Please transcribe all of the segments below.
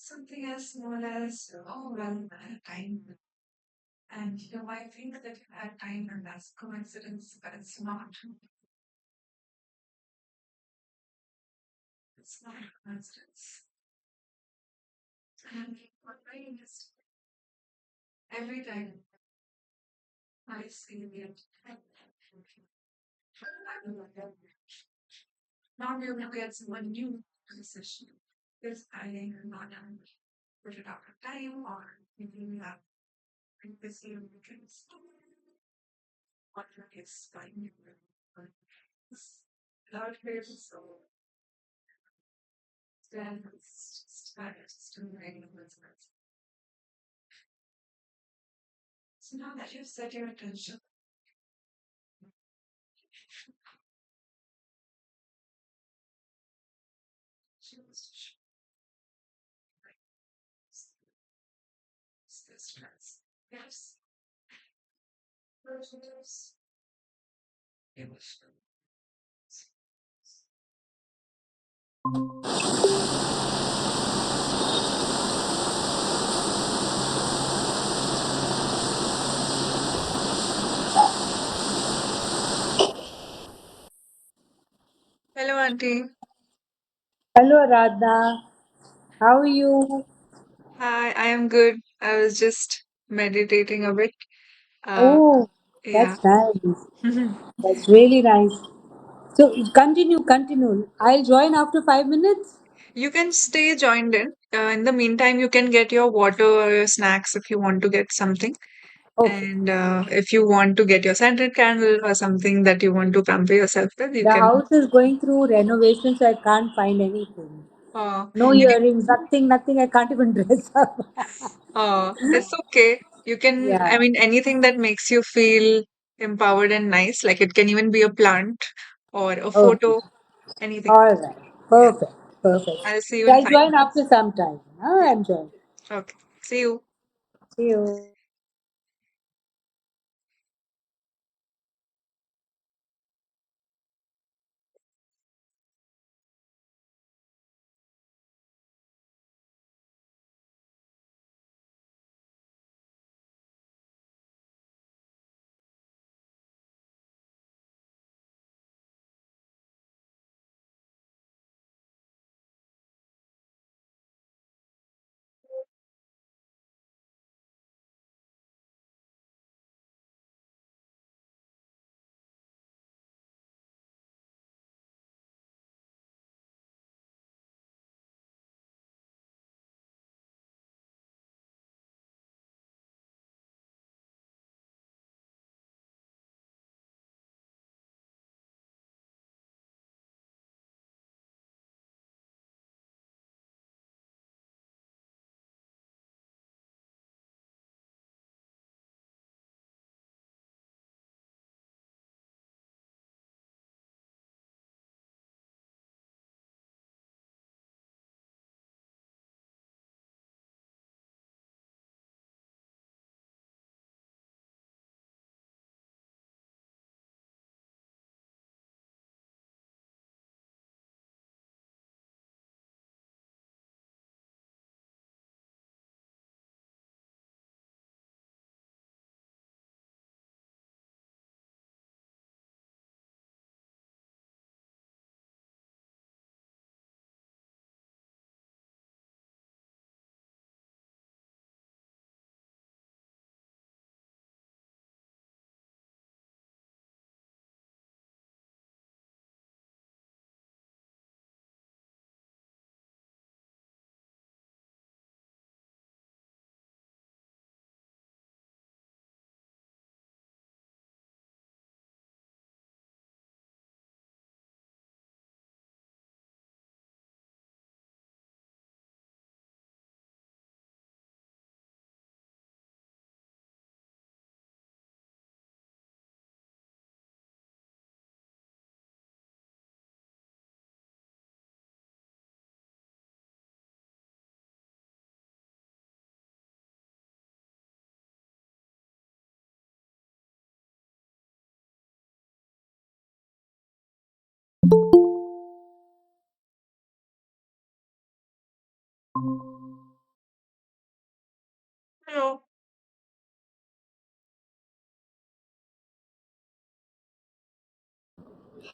something as small as, oh, well, I had time. And you might think that you had time and that's coincidence, but it's not. It's not a coincidence. And my brain is every time I see it, not really get someone new to the session because I am not put it out of time or thinking that previously because what is fine. Without here, so then it's just doing business. So now that you've set your attention, choose this stress. Yes, prejudice, emotion. Hello, Auntie. Hello, Radha. How are you? Hi, I am good. I was just meditating a bit. Uh, Oh, yeah. that's nice. That's really nice. So continue. I'll join after 5 minutes. You can stay joined in. In the meantime, you can get your water or your snacks if you want to get something. Okay. And if you want to get your scented candle or something that you want to pamper yourself with, you The can. house is going through renovation, so I can't find anything. Uh, No earrings, nothing. I can't even dress up. it's okay. You can, Yeah. I mean, anything that makes you feel empowered and nice, like it can even be a plant or a Okay. photo, anything. All right. Yeah. Perfect. Perfect. I'll see you So in I'll five join minutes. after some time. Yeah. I'm joined. Okay. See you. See you.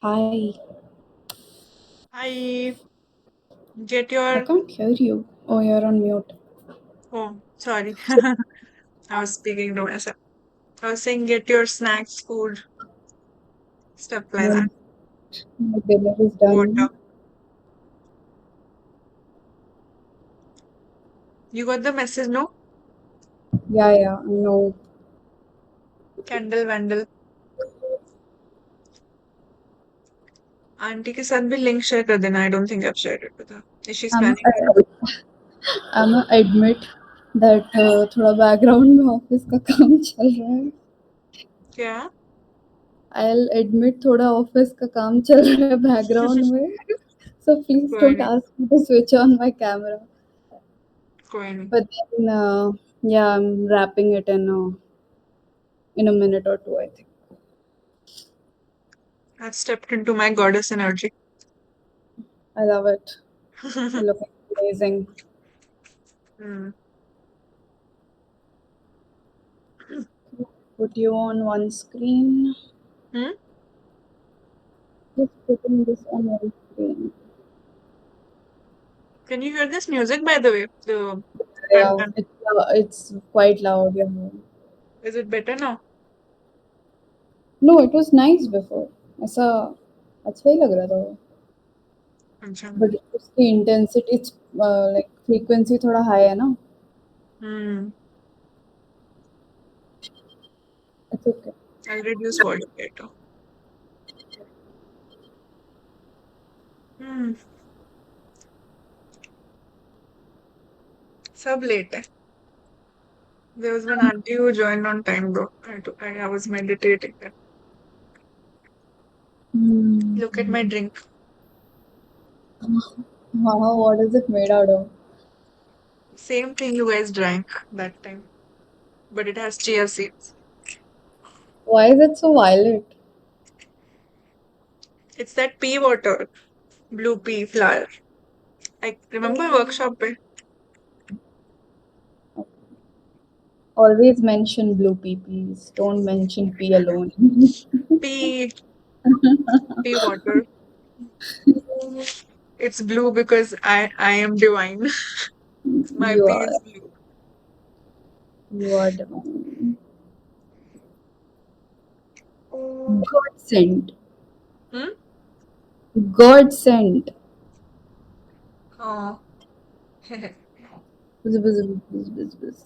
Hi, I get I your. can't hear you. Oh, you're on mute. Oh, sorry. I was speaking to myself. I was saying get your snacks, food, stuff like What? that. My dinner is Water. done. You got the message, no? Yeah, yeah, I know. कैंडल वैंडल aunty के साथ भी link share कर देना I don't think I share it with her is she I'm planning to I'm admit that थोड़ा background में office का काम चल रहा है. क्या I'll admit थोड़ा ऑफिस का काम चल रहा है बैकग्राउंड में. So please कोई don't नहीं ask me to switch on my camera. कोई नहीं But then, yeah, I'm wrapping it in a minute or two, I think. I stepped into my goddess energy I love it. You're looking amazing. hmm. Put you on one screen. Hmm? Just putting this on one screen. Can you hear this music by the way the tan, Yeah, tan. it's quite loud. Yeah. Is it better now No, it was nice before. ऐसा अच्छा ही लग रहा था वो. अच्छा But उसकी intensity, it's like frequency थोड़ा high है ना. hmm. It's okay. I'll reduce volume later hmm. सब लेट है there was one auntie who joined on time though I was meditating then Hmm. look at my drink Wow, what is it made out of? same thing you guys drank that time but it has chia seeds. Why is it so violet? It's that pea water, blue pea flower. I remember workshop pe Always mention blue pea, please. Don't mention pea alone. pea pea water. It's blue because I am divine. My You pea are. is blue. You are divine. God sent. Hmm? God sent. Oh. Buzz, buzz, buzz, buzz, buzz.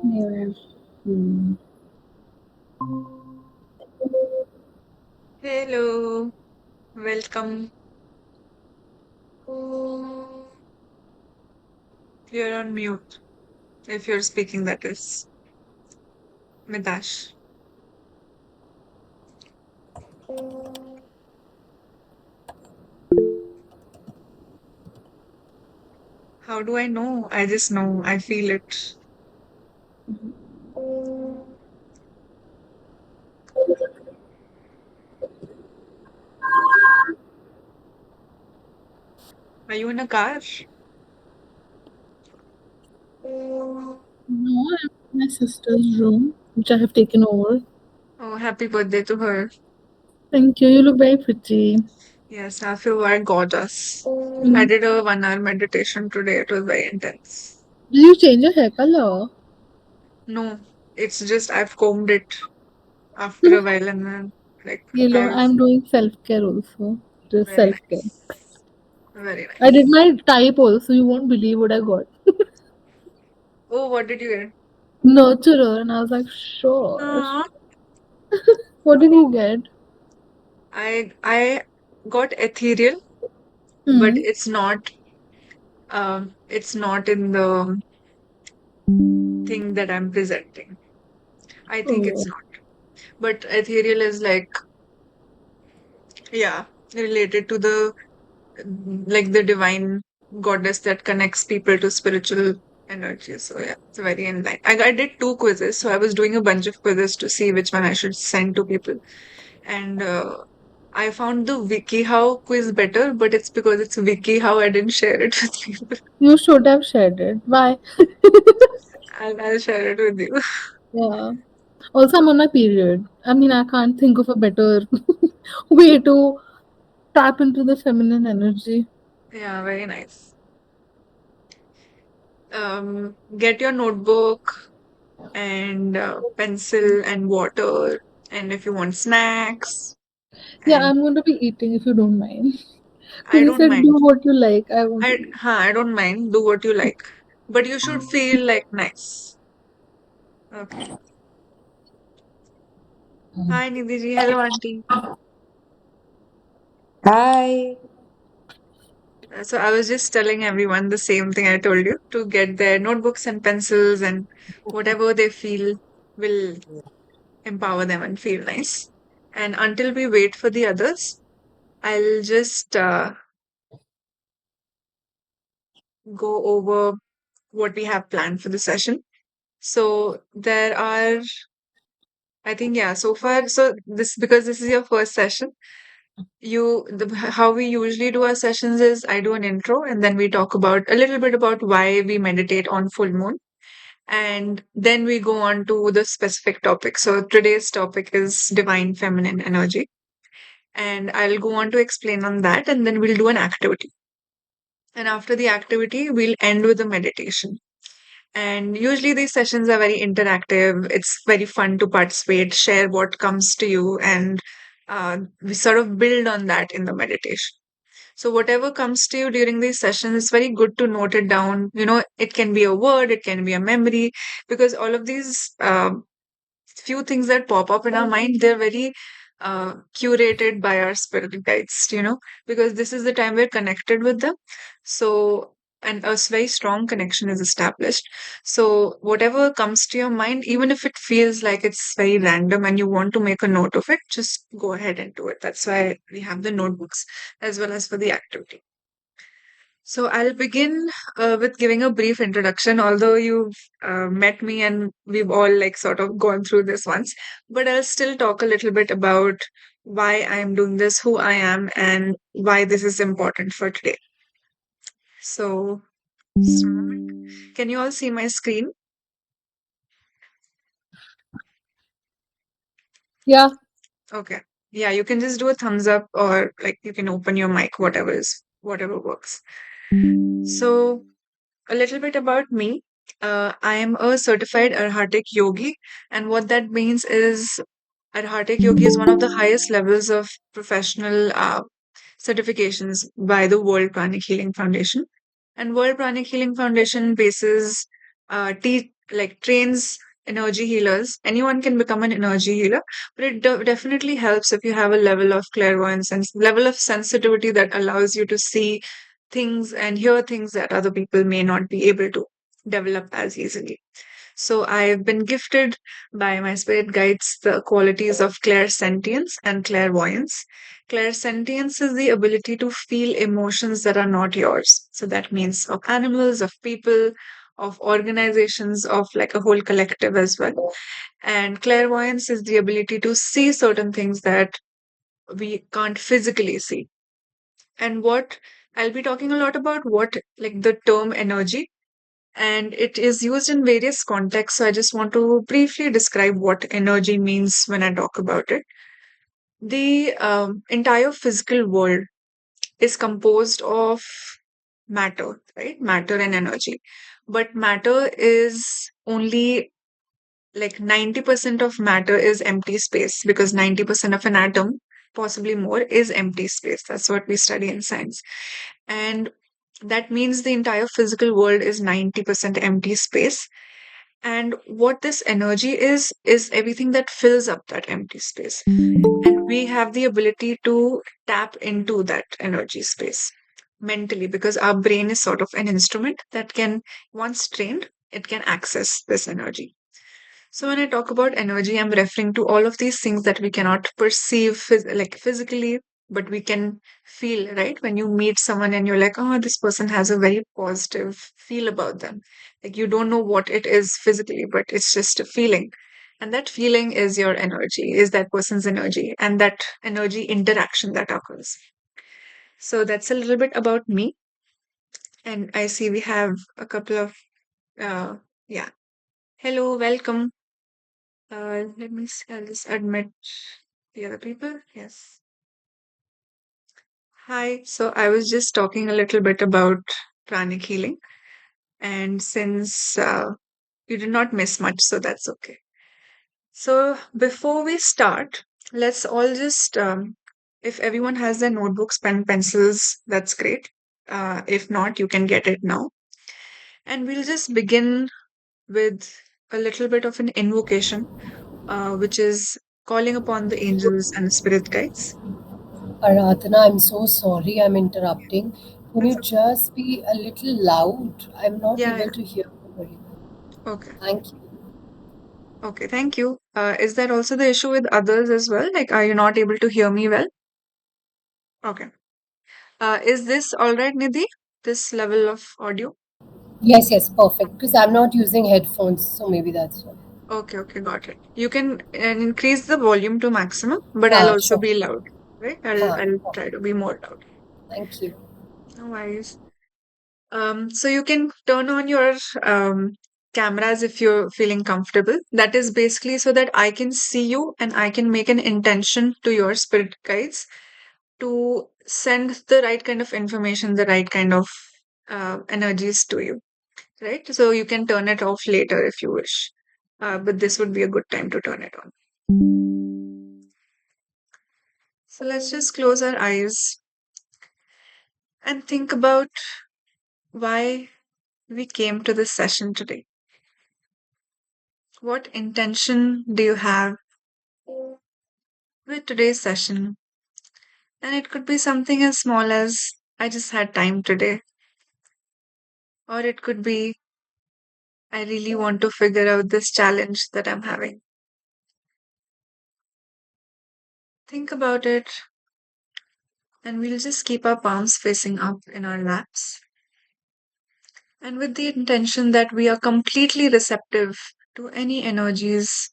Anyway. Hmm. Hello. Welcome. You're on mute. If you're speaking, that is. Midash. How do I know? I just know. I feel it. Are you in a car? No, I'm in my sister's room, which I have taken over. Oh, happy birthday to her. Thank you. You look very pretty. Yes, I feel very gorgeous. I Mm. did a 1 hour meditation today. It was very intense. Did you change your hair color? No, it's just I've combed it after a while and then like You know, I've I'm doing self care also. Just very self care. nice. Very I did nice. my type also. You won't believe what I got. Oh, what did you get? Nurturer, and I was like, sure. Uh, What did you get? I got ethereal, but Hmm. it's not in the thing that I'm presenting. I think it's Oh, not. But ethereal is like yeah, related to the like the divine goddess that connects people to spiritual energy. So yeah, it's very in line. I did two quizzes, so I was doing a bunch of quizzes to see which one I should send to people. And I found the WikiHow quiz better, but it's because it's WikiHow I didn't share it with people. you should have shared it. Why? I'll share it with you. Yeah. Also, I'm on my period. I mean, I can't think of a better way to tap into the feminine energy. Yeah, very nice. Get your notebook and pencil and water, and if you want snacks, Yeah, and I'm going to be eating if you don't mind. I Because you don't said mind. do what you like. I want to eat. I don't mind. Do what you like, but you should feel like nice. Okay. Hi, Nidhi ji. Hello, auntie. Hi. So I was just telling everyone the same thing I told you to get their notebooks and pencils and whatever they feel will empower them and feel nice. And until we wait for the others, I'll just go over what we have planned for the session. So there are, I think, yeah, so far, so this because this is your first session, how we usually do our sessions is I do an intro and then we talk about a little bit about why we meditate on full moon. And then we go on to the specific topic. So today's topic is divine feminine energy. And I'll go on to explain on that, and then we'll do an activity. And after the activity, we'll end with a meditation. And usually these sessions are very interactive. It's very fun to participate, share what comes to you, and we sort of build on that in the meditation. So whatever comes to you during these sessions, it's very good to note it down. You know, it can be a word, it can be a memory, because all of these few things that pop up in our mind, they're very curated by our spirit guides, because this is the time we're connected with them. So, and a very strong connection is established. So, whatever comes to your mind, even if it feels like it's very random and you want to make a note of it, just go ahead and do it. That's why we have the notebooks as well as for the activity. So I'll begin with giving a brief introduction, although you've met me and we've all like sort of gone through this once, but I'll still talk a little bit about why I'm doing this, who I am, and why this is important for today. So, just a moment. Can you all see my screen? Yeah. Okay. Yeah, you can just do a thumbs up or like you can open your mic, whatever works. So, a little bit about me. I am a certified Arhatic yogi, and what that means is Arhatic yogi is one of the highest levels of professional certifications by the World Pranic Healing Foundation. And World Pranic Healing Foundation bases, trains energy healers. Anyone can become an energy healer, but it definitely helps if you have a level of clairvoyance and level of sensitivity that allows you to see things and hear things that other people may not be able to develop as easily. So I've been gifted by my spirit guides the qualities of clairsentience and clairvoyance. Clairsentience is the ability to feel emotions that are not yours. So that means of animals, of people, of organizations, of like a whole collective as well. And clairvoyance is the ability to see certain things that we can't physically see. And what I'll be talking a lot about what like the term energy, and it is used in various contexts. So I just want to briefly describe what energy means when I talk about it. The entire physical world is composed of matter, right? Matter and energy. But matter is only like 90% of matter is empty space because 90% of an atom, possibly more, is empty space. That's what we study in science. And that means the entire physical world is 90% empty space. And what this energy is everything that fills up that empty space. And we have the ability to tap into that energy space mentally because our brain is sort of an instrument that can, once trained, it can access this energy. So when I talk about energy, I'm referring to all of these things that we cannot perceive like physically, but we can feel, right? When you meet someone and you're like, oh, this person has a very positive feel about them. Like you don't know what it is physically, but it's just a feeling. And that feeling is your energy, is that person's energy, and that energy interaction that occurs. So that's a little bit about me. And I see we have a couple of, uh, yeah. Hello, welcome. Let me see. I'll just admit the other people. Yes. Hi. So I was just talking a little bit about pranic healing, and since you did not miss much, so that's okay. So before we start, let's all just, if everyone has their notebooks, pen, pencils, that's great. If not, you can get it now. And we'll just begin with a little bit of an invocation, which is calling upon the angels and spirit guides. Aradhana, I'm so sorry I'm interrupting. Can you That's okay. just be a little loud? I'm not Yeah, able yeah. to hear you very well. Okay. Thank you. Okay, thank you. Is that also the issue with others as well? Like, are you not able to hear me well? Okay. Is this all right, Nidhi? This level of audio? Yes, yes, perfect. Because I'm not using headphones, so maybe that's why. Okay, okay, got it. You can increase the volume to maximum, but I'll Ah, also sure. be loud, right? I'll Ah, I'll try perfect. to be more loud. Thank you. No worries. So you can turn on your cameras if you're feeling comfortable. That is basically so that I can see you and I can make an intention to your spirit guides to send the right kind of information, the right kind of energies to you, right? So you can turn it off later if you wish. But this would be a good time to turn it on. So let's just close our eyes and think about why we came to this session today. What intention do you have with today's session? And it could be something as small as I just had time today, or it could be I really want to figure out this challenge that I'm having. Think about it, and we'll just keep our palms facing up in our laps. And with the intention that we are completely receptive to any energies,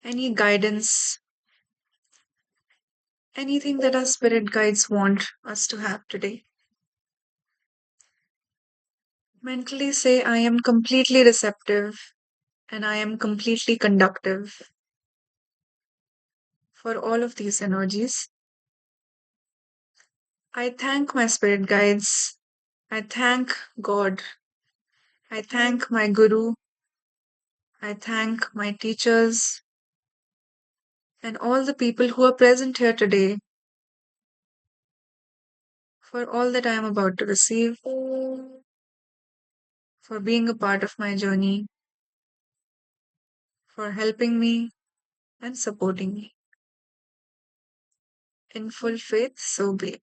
any guidance, anything that our spirit guides want us to have today. Mentally say, I am completely receptive and I am completely conductive for all of these energies. I thank my spirit guides. I thank God. I thank my Guru. I thank my teachers and all the people who are present here today for all that I am about to receive, for being a part of my journey, for helping me and supporting me. In full faith, so be it.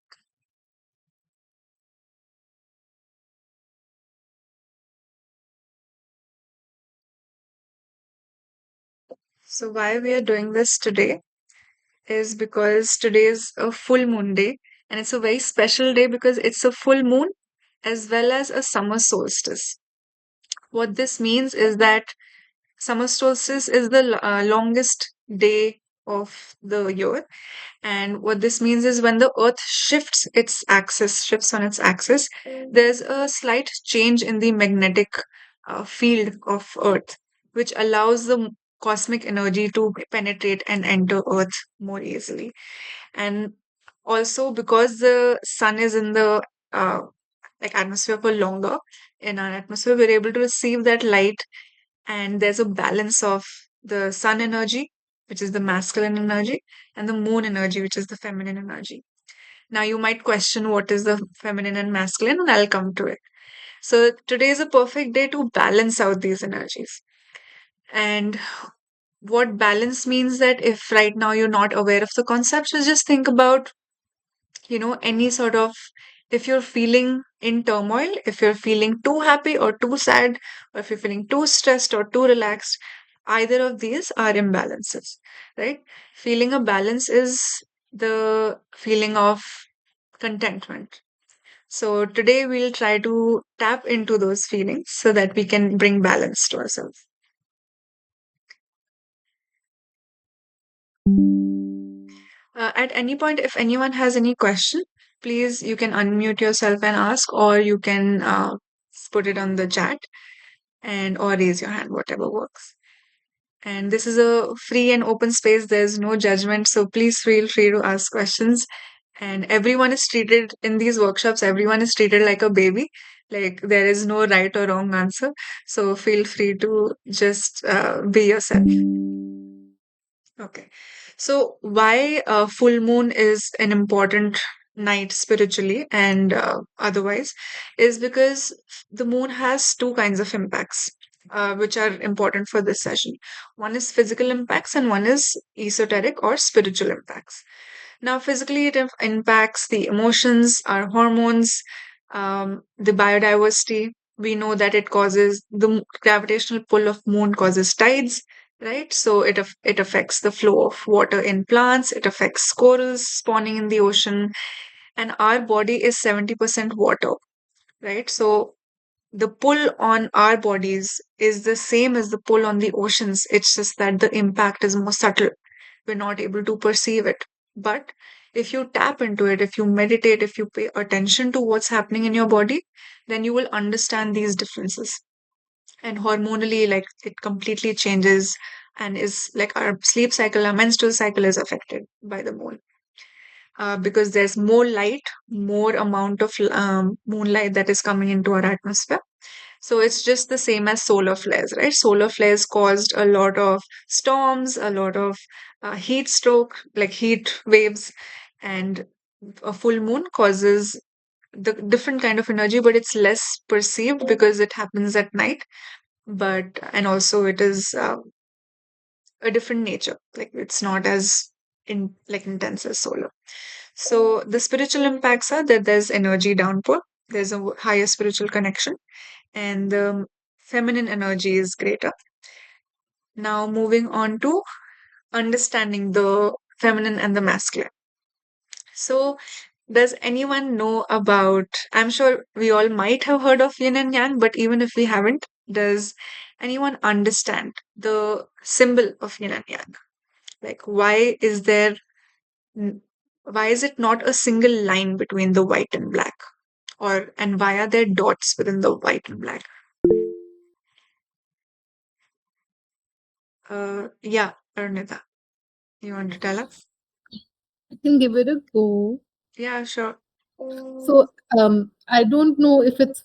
So, why we are doing this today is because today is a full moon day, and it's a very special day because it's a full moon as well as a summer solstice. What this means is that summer solstice is the longest day of the year. And what this means is when the earth shifts on its axis, there's a slight change in the magnetic field of earth, which allows the cosmic energy to penetrate and enter earth more easily. And also because the sun is in the uh, like atmosphere for longer in our atmosphere, we're able to receive that light, and there's a balance of the sun energy, which is the masculine energy, and the moon energy, which is the feminine energy. Now, you might question what is the feminine and masculine, and I'll come to it. So, today is a perfect day to balance out these energies. And what balance means that if right now you're not aware of the concepts, just think about, any sort of, if you're feeling in turmoil, if you're feeling too happy or too sad, or if you're feeling too stressed or too relaxed, either of these are imbalances, right? Feeling a balance is the feeling of contentment. So today we'll try to tap into those feelings so that we can bring balance to ourselves. At any point, if anyone has any question, please you can unmute yourself and ask, or you can put it on the chat and or raise your hand, whatever works. And this is a free and open space. There's no judgment. So please feel free to ask questions. And everyone is treated in these workshops, everyone is treated like a baby. Like there is no right or wrong answer. So feel free to just be yourself. Okay. So why full moon is an important night spiritually and otherwise is because the moon has two kinds of impacts which are important for this session. One is physical impacts and one is esoteric or spiritual impacts. Now, physically, it impacts the emotions, our hormones, the biodiversity. We know that it causes gravitational pull of moon causes tides, right? So it affects the flow of water in plants. It affects corals spawning in the ocean, and our body is 70% water, right? So the pull on our bodies is the same as the pull on the oceans. It's just that the impact is more subtle. We're not able to perceive it. But if you tap into it, if you meditate, if you pay attention to what's happening in your body, then you will understand these differences. And hormonally, like it completely changes and is like our sleep cycle, our menstrual cycle is affected by the moon. Because there's more light, more amount of moonlight that is coming into our atmosphere. So it's just the same as solar flares, right? Solar flares caused a lot of storms, a lot of heat stroke, like heat waves, and a full moon causes the different kind of energy, but it's less perceived because it happens at night. But and also it is a different nature, like it's not as in like intense as solar. So the spiritual impacts are that there's energy downpour, there's a higher spiritual connection, and the feminine energy is greater. Now, moving on to understanding the feminine and the masculine. So, does anyone know about? I'm sure we all might have heard of yin and yang, but even if we haven't, does anyone understand the symbol of yin and yang? Like, n- why is it not a single line between the white and black? And why are there dots within the white and black? Yeah, Arnita, you want to tell us? I can give it a go. Yeah, sure. So, I don't know if it's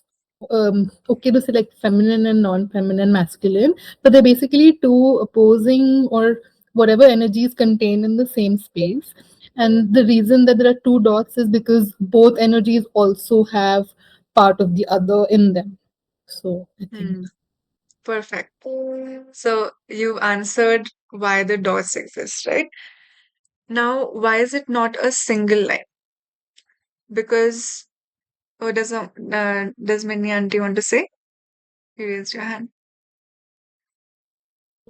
okay to select feminine and non-feminine, masculine, but they're basically two opposing or whatever energies contained in the same space. And the reason that there are two dots is because both energies also have part of the other in them. So, I think. Hmm, perfect. So you've answered why the dots exist, right? Now, why is it not a single line? Because, oh, does Minnie Auntie want to say? You raised your hand.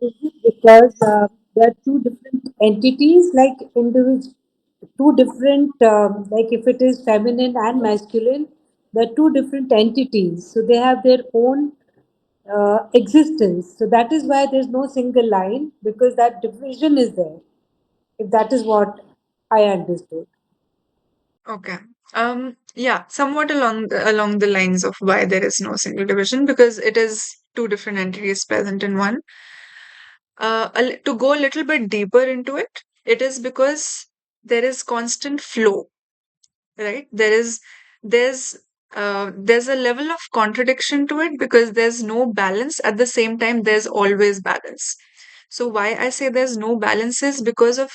Is it because there are two different entities, like individual, two different, like if it is feminine and masculine, there are two different entities. So they have their own existence. So that is why there's no single line, because that division is there. If that is what I understood. Okay. Yeah, somewhat along the lines of why there is no single division, because it is two different entities present in one. To go a little bit deeper into it, it is because there is constant flow, right? There's a level of contradiction to it because there's no balance. At the same time, there's always balance. So why I say there's no balance is because of,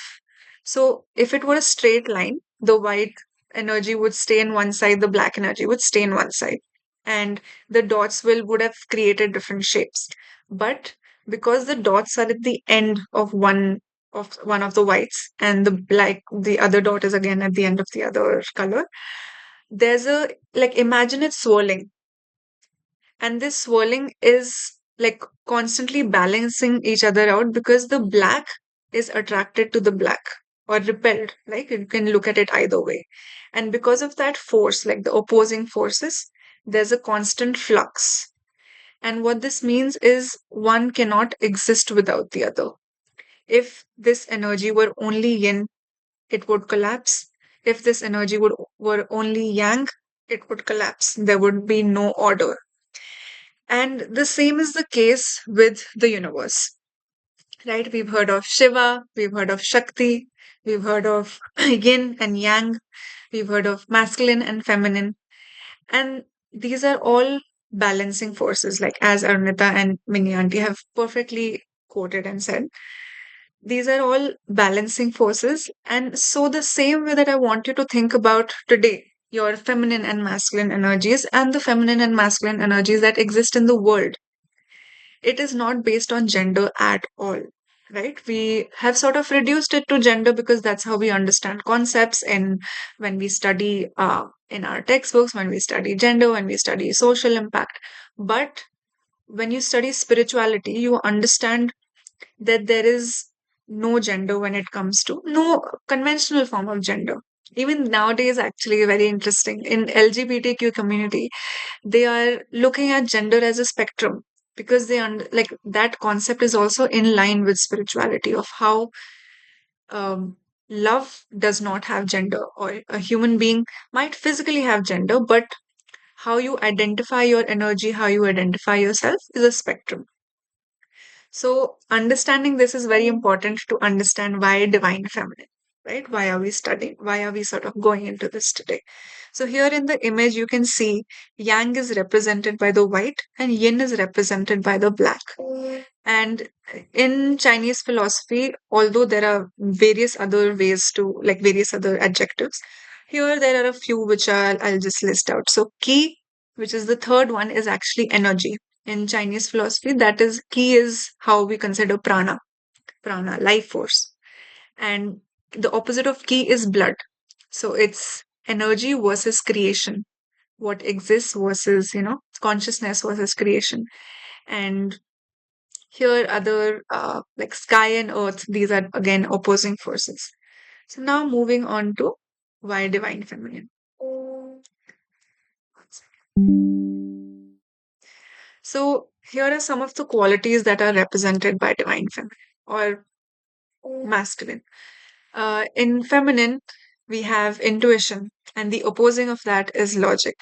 so if it were a straight line, the white energy would stay in one side, the black energy would stay in one side, and the dots will would have created different shapes. But because the dots are at the end of one of the whites, and the other dot is again at the end of the other color, there's a, like, imagine it swirling, and this swirling is like constantly balancing each other out because the black is attracted to the black or repelled, like you can look at it either way. And because of that force, like the opposing forces, there's a constant flux. And what this means is one cannot exist without the other. If this energy were only yin, it would collapse. If this energy were only yang, it would collapse. There would be no order. And the same is the case with the universe. right? We've heard of Shiva, we've heard of Shakti, we've heard of yin and yang, we've heard of masculine and feminine. And these are all balancing forces, like as Arnita and Minyanti have perfectly quoted and said. These are all balancing forces. And so, the same way that I want you to think about today, your feminine and masculine energies and the feminine and masculine energies that exist in the world, it is not based on gender at all. Right? We have sort of reduced it to gender because that's how we understand concepts. And when we study in our textbooks, when we study gender, when we study social impact. But when you study spirituality, you understand that there is no gender when it comes to no conventional form of gender. Even nowadays, actually, very interesting in LGBTQ community, they are looking at gender as a spectrum because like that concept is also in line with spirituality of how um, love does not have gender, or a human being might physically have gender, but how you identify your energy, how you identify yourself is a spectrum. So, understanding this is very important to understand why divine feminine, right? Why are we studying? Why are we sort of going into this today? So, here in the image, you can see yang is represented by the white and yin is represented by the black. And in Chinese philosophy, although there are various other ways to, like various other adjectives, here there are a few which I'll just list out. So, qi, which is the third one, is actually energy in Chinese philosophy. That is, ki is how we consider prana, life force. And the opposite of ki is blood. So it's energy versus creation. What exists versus, consciousness versus creation. And here, other like sky and earth, these are again opposing forces. So now moving on to why divine feminine. So here are some of the qualities that are represented by divine feminine or masculine. In feminine, we have intuition, and the opposing of that is logic.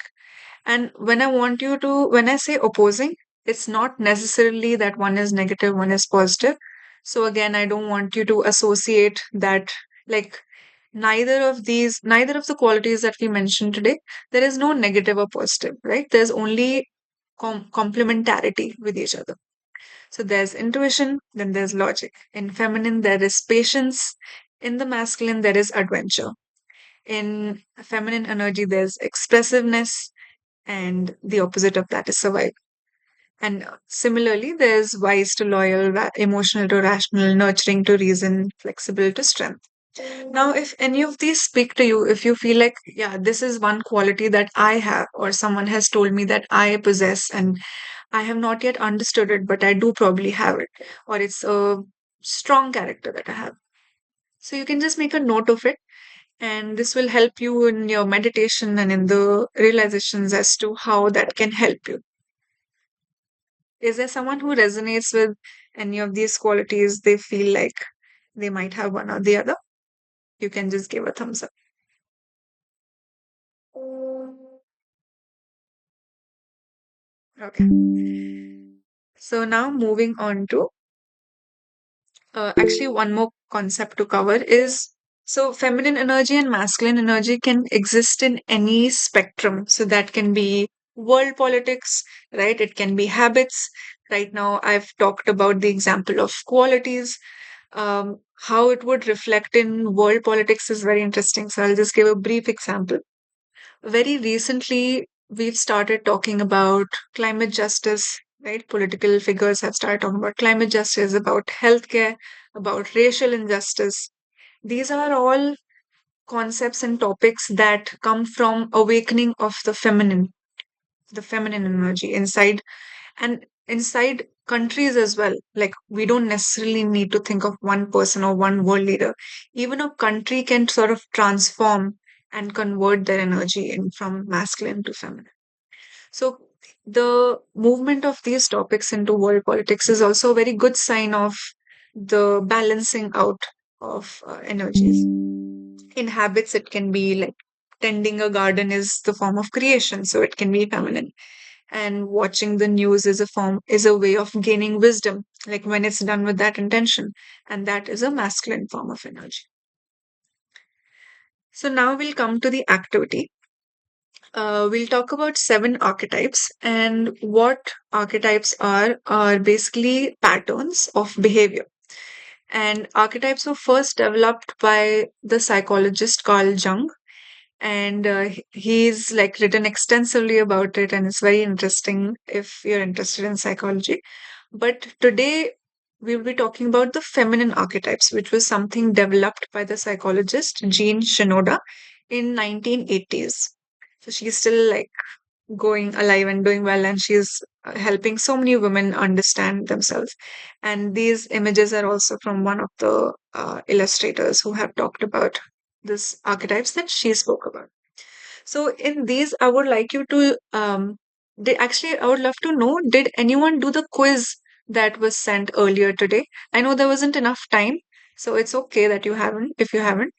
And when I say opposing, it's not necessarily that one is negative, one is positive. So again, I don't want you to associate that, like, neither of the qualities that we mentioned today, there is no negative or positive, right? There's only complementarity with each other. So there's intuition, then there's logic. In feminine, there is patience. In the masculine, there is adventure. In feminine energy, there's expressiveness, and the opposite of that is survival. And similarly, there's wise to loyal, emotional to rational, nurturing to reason, flexible to strength. Now, if any of these speak to you, if you feel like, yeah, this is one quality that I have, or someone has told me that I possess, and I have not yet understood it, but I do probably have it, or it's a strong character that I have. So you can just make a note of it, and this will help you in your meditation and in the realizations as to how that can help you. Is there someone who resonates with any of these qualities? They feel like they might have one or the other? You can just give a thumbs up. Okay. So now moving on to actually one more concept to cover is, so feminine energy and masculine energy can exist in any spectrum. So that can be world politics, right? It can be habits. Right now, I've talked about the example of qualities. How it would reflect in world politics is very interesting. So I'll just give a brief example. Very recently, we've started talking about climate justice, right? Political figures have started talking about climate justice, about healthcare, about racial injustice. These are all concepts and topics that come from awakening of the feminine energy inside, and inside countries as well. Like, we don't necessarily need to think of one person or one world leader. Even a country can sort of transform and convert their energy in from masculine to feminine. So the movement of these topics into world politics is also a very good sign of the balancing out of energies. In habits, it can be like tending a garden is the form of creation, so it can be feminine. And watching the news is a way of gaining wisdom, like when it's done with that intention. And that is a masculine form of energy. So now we'll come to the activity. We'll talk about 7 archetypes, and what archetypes are basically patterns of behavior. And archetypes were first developed by the psychologist Carl Jung, and he's like written extensively about it, and it's very interesting if you're interested in psychology. But today we will be talking about the feminine archetypes, which was something developed by the psychologist Jean Shinoda in 1980s. So she's still like going alive and doing well, and she's helping so many women understand themselves. And these images are also from one of the illustrators who have talked about this archetypes that she spoke about. So in these, I would like you to actually, I would love to know, did anyone do the quiz that was sent earlier today? I know there wasn't enough time, so it's okay that you haven't, if you haven't.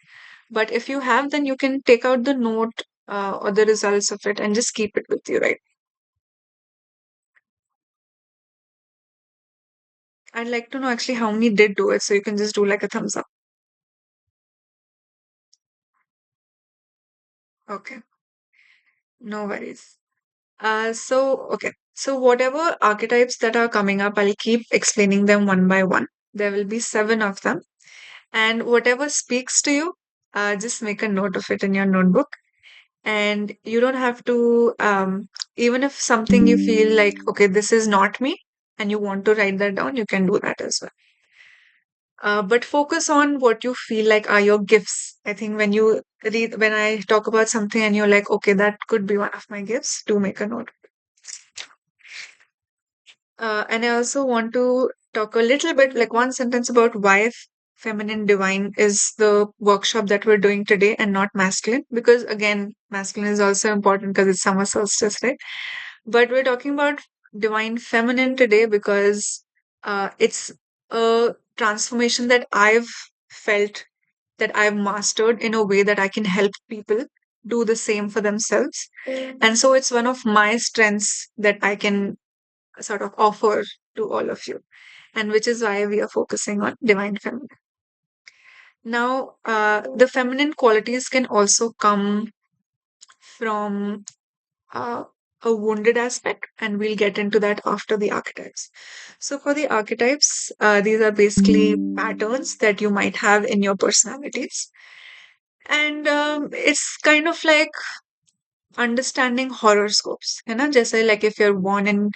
But if you have, then you can take out the note or the results of it and just keep it with you, right? I'd like to know actually how many did do it, so you can just do like a thumbs up. Okay, no worries. Okay. So whatever archetypes that are coming up, I'll keep explaining them one by one. There will be 7 of them. And whatever speaks to you, just make a note of it in your notebook. And you don't have to, even if something you feel like, okay, this is not me, and you want to write that down, you can do that as well. But focus on what you feel like are your gifts. I think when I talk about something and you're like, okay, that could be one of my gifts, do make a note. And I also want to talk a little bit, like one sentence about why feminine divine is the workshop that we're doing today and not masculine. Because again, masculine is also important because it's summer solstice, right? But we're talking about divine feminine today because it's a transformation that I've felt, that I've mastered in a way that I can help people do the same for themselves. And so it's one of my strengths that I can sort of offer to all of you, and which is why we are focusing on divine feminine. Now, the feminine qualities can also come from uh, a wounded aspect, and we'll get into that after the archetypes. So, for the archetypes, these are basically patterns that you might have in your personalities. And it's kind of like understanding horoscopes, you know, just like if you're born in,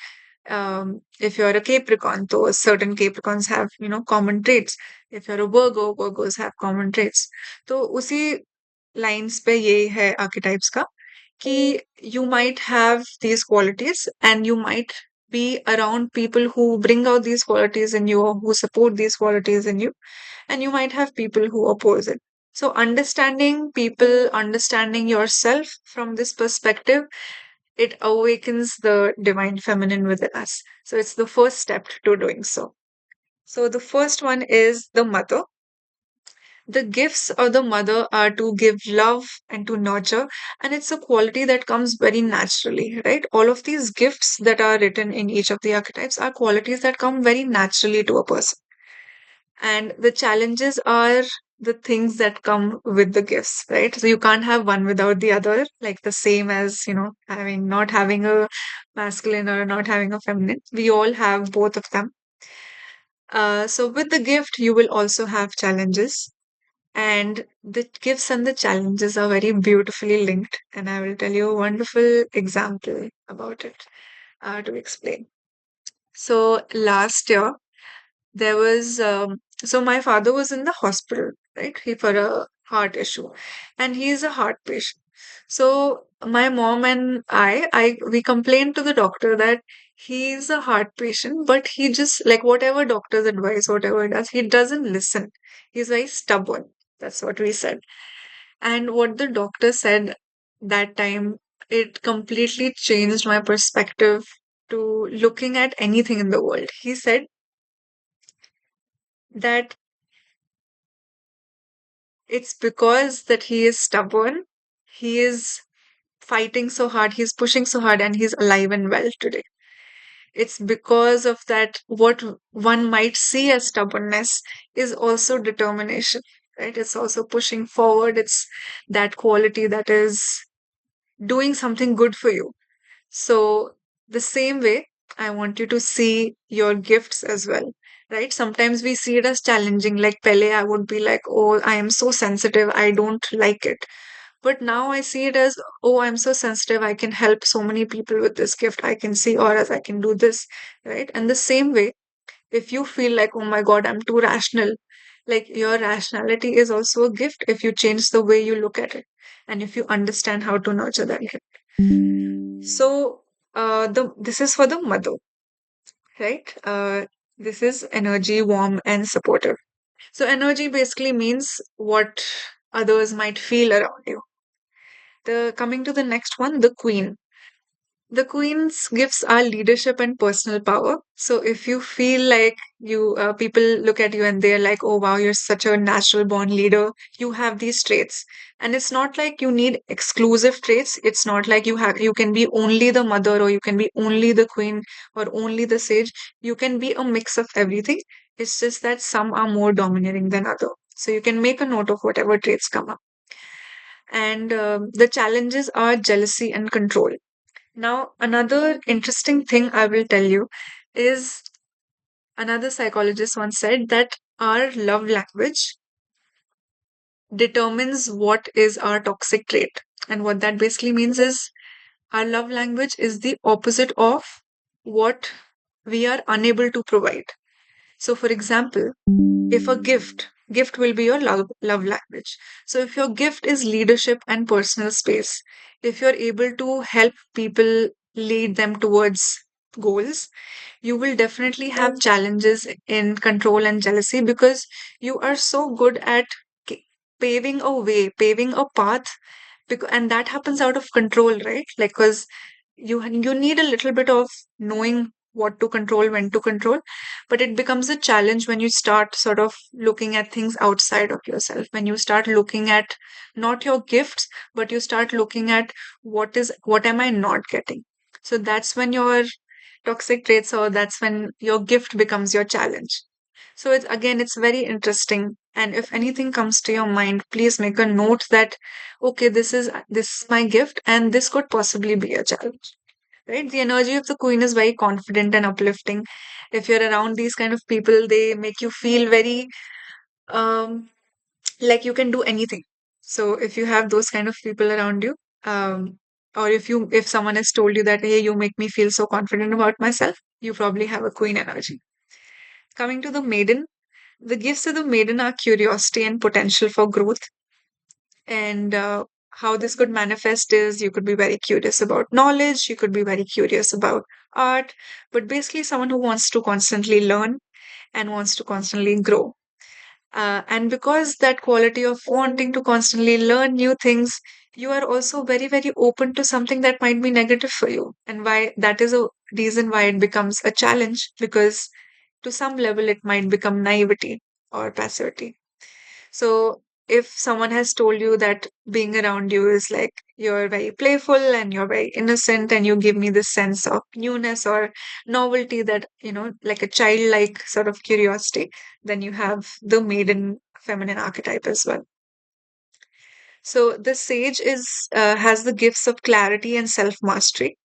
if you're a Capricorn, so certain Capricorns have, you know, common traits. If you're a Virgo, Virgos have common traits. तो उसी lines पे ये है archetypes का कि you might have these qualities and you might be around people who bring out these qualities in you or who support these qualities in you, and you might have people who oppose it. So, understanding people, understanding yourself from this perspective, it awakens the divine feminine within us. So, it's the first step to doing so. So, the first one is the mother. The gifts of the mother are to give love and to nurture, and it's a quality that comes very naturally, right? All of these gifts that are written in each of the archetypes are qualities that come very naturally to a person. And the challenges are the things that come with the gifts, right? So you can't have one without the other, like the same as, you know, having not having a masculine or not having a feminine. We all have both of them. So with the gift, you will also have challenges. And the gifts and the challenges are very beautifully linked. And I will tell you a wonderful example about it to explain. So last year, there was so my father was in the hospital, right? He for a heart issue, and he is a heart patient. So my mom and I we complained to the doctor that he's a heart patient, but he just like whatever doctor's advice, whatever he does, he doesn't listen. He's very stubborn. That's what we said. And what the doctor said that time, it completely changed my perspective to looking at anything in the world. He said that it's because that he is stubborn, he is fighting so hard, he's pushing so hard, and he's alive and well today. It's because of that, what one might see as stubbornness is also determination, right? It's also pushing forward. It's that quality that is doing something good for you. So, the same way, I want you to see your gifts as well, right? Sometimes we see it as challenging. Like Pele, I would be like, oh, I am so sensitive, I don't like it. But now I see it as, oh, I'm so sensitive, I can help so many people with this gift. I can see auras, I can do this, right? And the same way, if you feel like, oh my God, I'm too rational, like your rationality is also a gift if you change the way you look at it and if you understand how to nurture that gift. So, the this is for the mother, right? This is energy, warm and supportive. So, energy basically means what others might feel around you. The coming to the next one, the queen. The queen's gifts are leadership and personal power. So if you feel like you people look at you and they're like, "Oh wow, you're such a natural born leader. You have these traits." And it's not like you need exclusive traits. It's not like you can be only the mother or you can be only the queen or only the sage. You can be a mix of everything. It's just that some are more dominating than other. So you can make a note of whatever traits come up. And the challenges are jealousy and control. Now, another interesting thing I will tell you is another psychologist once said that our love language determines what is our toxic trait. And what that basically means is our love language is the opposite of what we are unable to provide. So, for example, if a gift will be your love language. So if your gift is leadership and personal space, if you're able to help people, lead them towards goals, you will definitely have challenges in control and jealousy because you are so good at paving a way, paving a path, because and that happens out of control, right? Like, because you need a little bit of knowing what to control, when to control, but it becomes a challenge when you start sort of looking at things outside of yourself, when you start looking at not your gifts, but you start looking at what am I not getting. So that's when your toxic traits, or that's when your gift becomes your challenge. So it's again, it's very interesting. And if anything comes to your mind, please make a note that, okay, this is my gift, and this could possibly be a challenge. Right? The energy of the queen is very confident and uplifting. If you're around these kind of people, they make you feel very um like you can do anything. So if you have those kind of people around you, or if someone has told you that, hey, you make me feel so confident about myself, you probably have a queen energy. Coming to the maiden, the gifts of the maiden are curiosity and potential for growth. And how this could manifest is you could be very curious about knowledge, you could be very curious about art, but basically someone who wants to constantly learn and wants to constantly grow. And because that quality of wanting to constantly learn new things, you are also very, very open to something that might be negative for you. And why that is a reason why it becomes a challenge, because to some level it might become naivety or passivity. So if someone has told you that being around you is like you're very playful and you're very innocent and you give me this sense of newness or novelty, that, like a childlike sort of curiosity, then you have the maiden feminine archetype as well. So the sage is has the gifts of clarity and self mastery.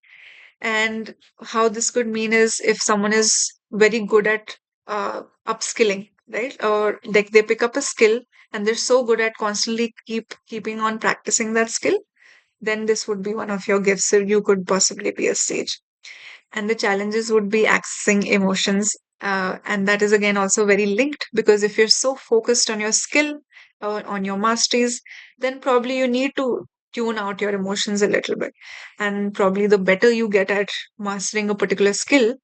And how this could mean is if someone is very good at upskilling, right? Or like they pick up a skill and they're so good at constantly keeping on practicing that skill, then this would be one of your gifts. So you could possibly be a sage. And the challenges would be accessing emotions. And that is again also very linked, because if you're so focused on your skill or on your masteries, then probably you need to tune out your emotions a little bit. And probably the better you get at mastering a particular skill,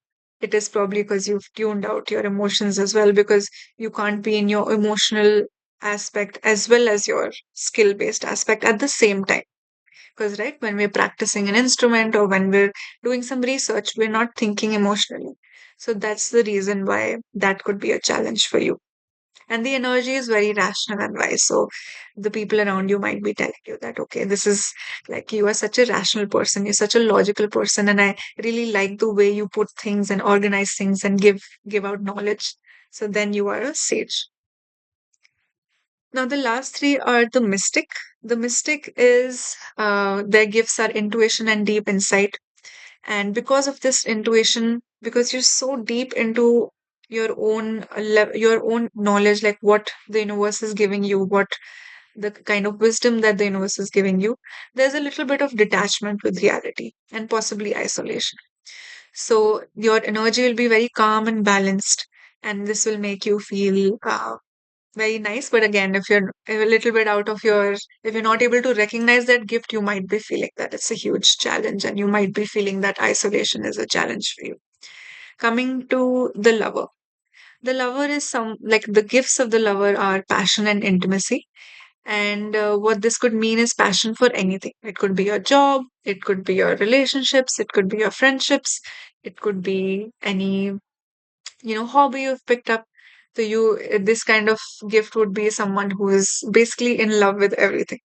it is probably because you've tuned out your emotions as well, because you can't be in your emotional aspect as well as your skill based aspect at the same time. Because, right, when we're practicing an instrument or when we're doing some research, we're not thinking emotionally. So that's the reason why that could be a challenge for you. And the energy is very rational and wise. So the people around you might be telling you that, okay, this is like you are such a rational person, you're such a logical person, and I really like the way you put things and organize things and give out knowledge. So then you are a sage. Now the last three are the mystic. The mystic is their gifts are intuition and deep insight. And because of this intuition, because you're so deep into your own knowledge, like what the universe is giving you, what the kind of wisdom that the universe is giving you, there's a little bit of detachment with reality and possibly isolation. So your energy will be very calm and balanced, and this will make you feel very nice. But again, if you're a little bit out of your, if you're not able to recognize that gift, you might be feeling that it's a huge challenge and you might be feeling that isolation is a challenge for you. Coming to the lover. The lover is some, like the gifts of the lover are passion and intimacy. And what this could mean is passion for anything. It could be your job, it could be your relationships, it could be your friendships, it could be any hobby you've picked up. So you this kind of gift would be someone who is basically in love with everything.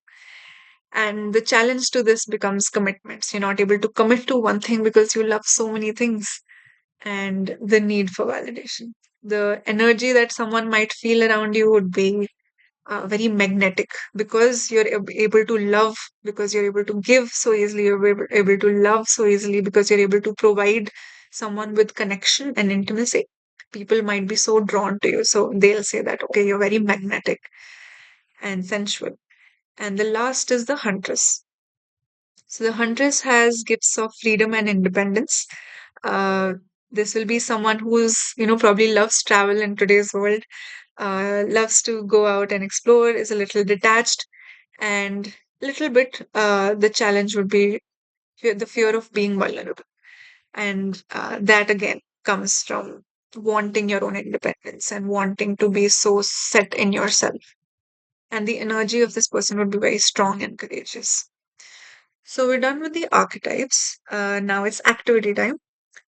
And the challenge to this becomes commitments. You're not able to commit to one thing because you love so many things, and the need for validation. The energy that someone might feel around you would be very magnetic, because you're able to love, because you're able to give so easily, you're able to love so easily, because you're able to provide someone with connection and intimacy. People might be so drawn to you, so they'll say that, okay, you're very magnetic and sensual. And the last is the huntress. So the huntress has gifts of freedom and independence. uh, this will be someone who's probably loves travel in today's world, loves to go out and explore, is a little detached, and little bit the challenge would be the fear of being vulnerable. And that again comes from wanting your own independence and wanting to be so set in yourself. And the energy of this person would be very strong and courageous. So we're done with the archetypes. Now it's activity time.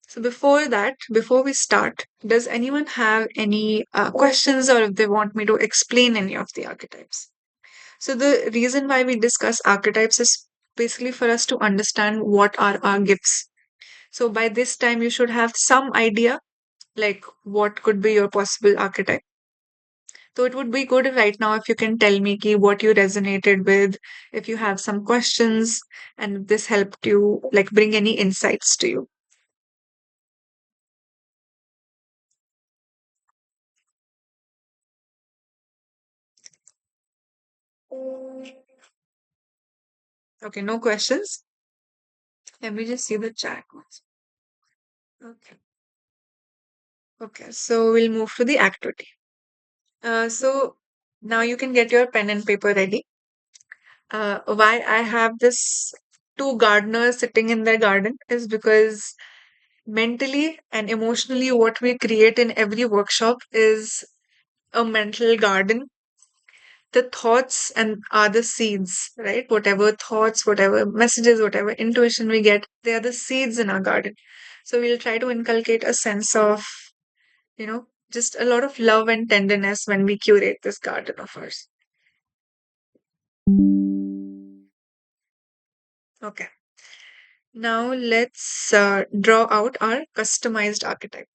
So before that, before we start, does anyone have any questions, or if they want me to explain any of the archetypes? So the reason why we discuss archetypes is basically for us to understand what are our gifts. So by this time, you should have some idea like what could be your possible archetype. So it would be good right now if you can tell me ki, what you resonated with, if you have some questions, and if this helped you like bring any insights to you. Okay, no questions. Let me just see the chat. Okay. Okay, so we'll move to the activity. So now you can get your pen and paper ready. Why I have this two gardeners sitting in their garden is because mentally and emotionally, what we create in every workshop is a mental garden. The thoughts and are the seeds, right? Whatever thoughts, whatever messages, whatever intuition we get, they are the seeds in our garden. So we'll try to inculcate a sense of, just a lot of love and tenderness when we curate this garden of ours. Okay. Now let's draw out our customized archetype.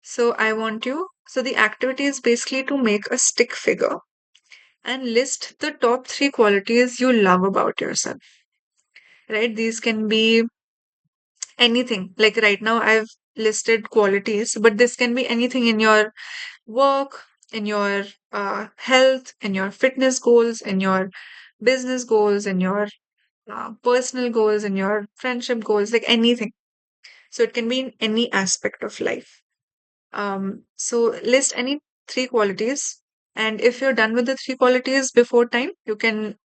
So the activity is basically to make a stick figure and list the top three qualities you love about yourself, right? These can be anything. Like right now, I've listed qualities, but this can be anything in your work, in your health, in your fitness goals, in your business goals, in your personal goals, in your friendship goals, like anything. So it can be in any aspect of life. So list any three qualities. And if you're done with the three qualities before time, you can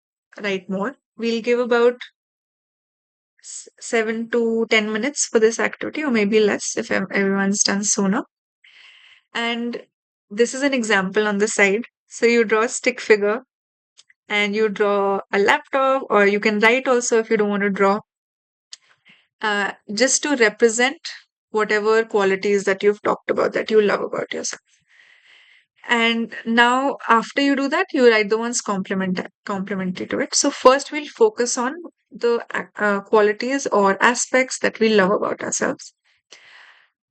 write more. We'll give about 7 to 10 minutes for this activity, or maybe less if everyone's done sooner. And this is an example on the side. So you draw a stick figure and you draw a laptop, or you can write also if you don't want to draw, just to represent whatever qualities that you've talked about that you love about yourself. And now, after you do that, you write the ones complementary to it. So first, we'll focus on the qualities or aspects that we love about ourselves.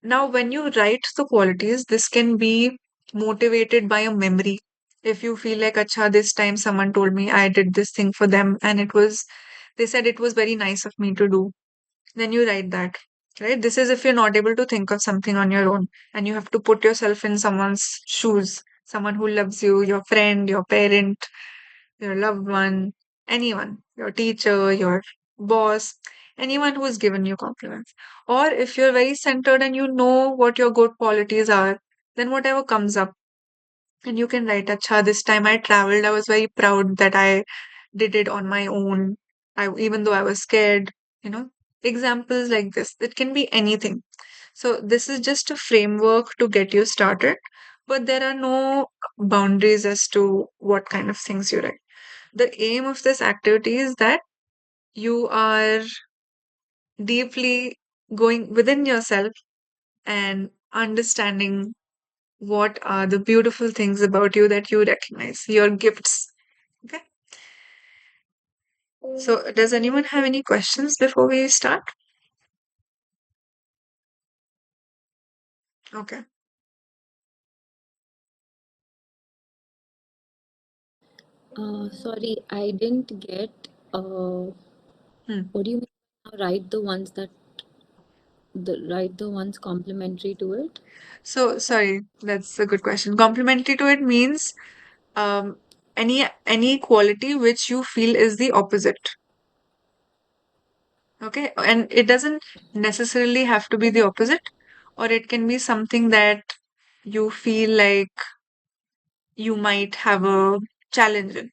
Now, when you write the qualities, this can be motivated by a memory. If you feel like, acha, this time someone told me I did this thing for them, and they said it was very nice of me to do, then you write that, right? This is if you're not able to think of something on your own and you have to put yourself in someone's shoes, someone who loves you, your friend, your parent, your loved one, anyone, your teacher, your boss, anyone who has given you compliments. Or if you're very centered and you know what your good qualities are, then whatever comes up, and you can write, Acha, this time I traveled, I was very proud that I did it on my own. Even though I was scared, you know, examples like this. It can be anything. So this is just a framework to get you started, but there are no boundaries as to what kind of things you write. The aim of this activity is that you are deeply going within yourself and understanding what are the beautiful things about you that you recognize, your gifts. Okay. So, does anyone have any questions before we start? Okay. Sorry, I didn't get. Hmm. What do you mean? Write the ones write the ones complementary to it. So, sorry, that's a good question. Complementary to it means um, any quality which you feel is the opposite. Okay, and it doesn't necessarily have to be the opposite, or it can be something that you feel like you might have a challenge in.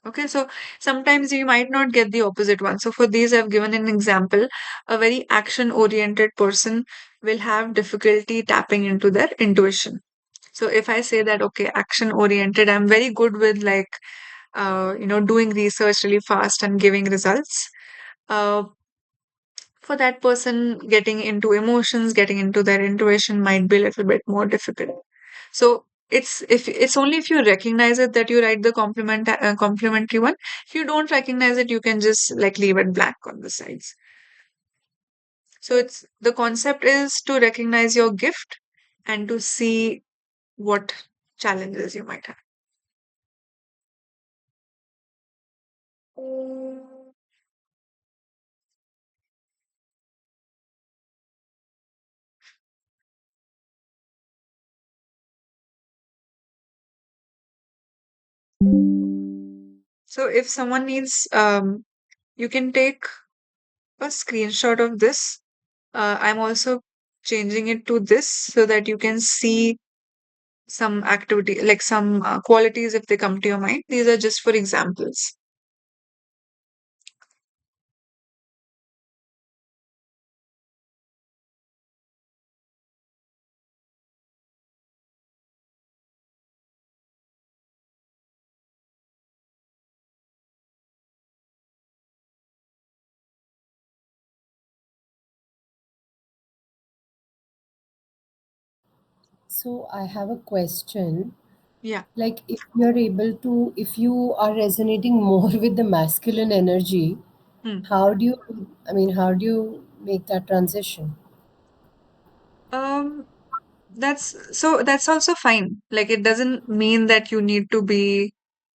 Okay, so sometimes you might not get the opposite one. So for these, I've given an example. A very action-oriented person will have difficulty tapping into their intuition. So if I say that, okay, action-oriented, I'm very good with like, doing research really fast and giving results. Uh, for that person, getting into emotions, getting into their intuition might be a little bit more difficult. So it's only if you recognize it that you write the complimentary one. If you don't recognize it, you can just like leave it blank on the sides. So it's the concept is to recognize your gift and to see what challenges you might have. So if someone needs, you can take a screenshot of this. I'm also changing it to this so that you can see some activity, like some qualities if they come to your mind. These are just for examples. So I have a question. Yeah. Like, if you are resonating more with the masculine energy, Hmm. how do you make that transition? Um, that's also fine. Like it doesn't mean that you need to be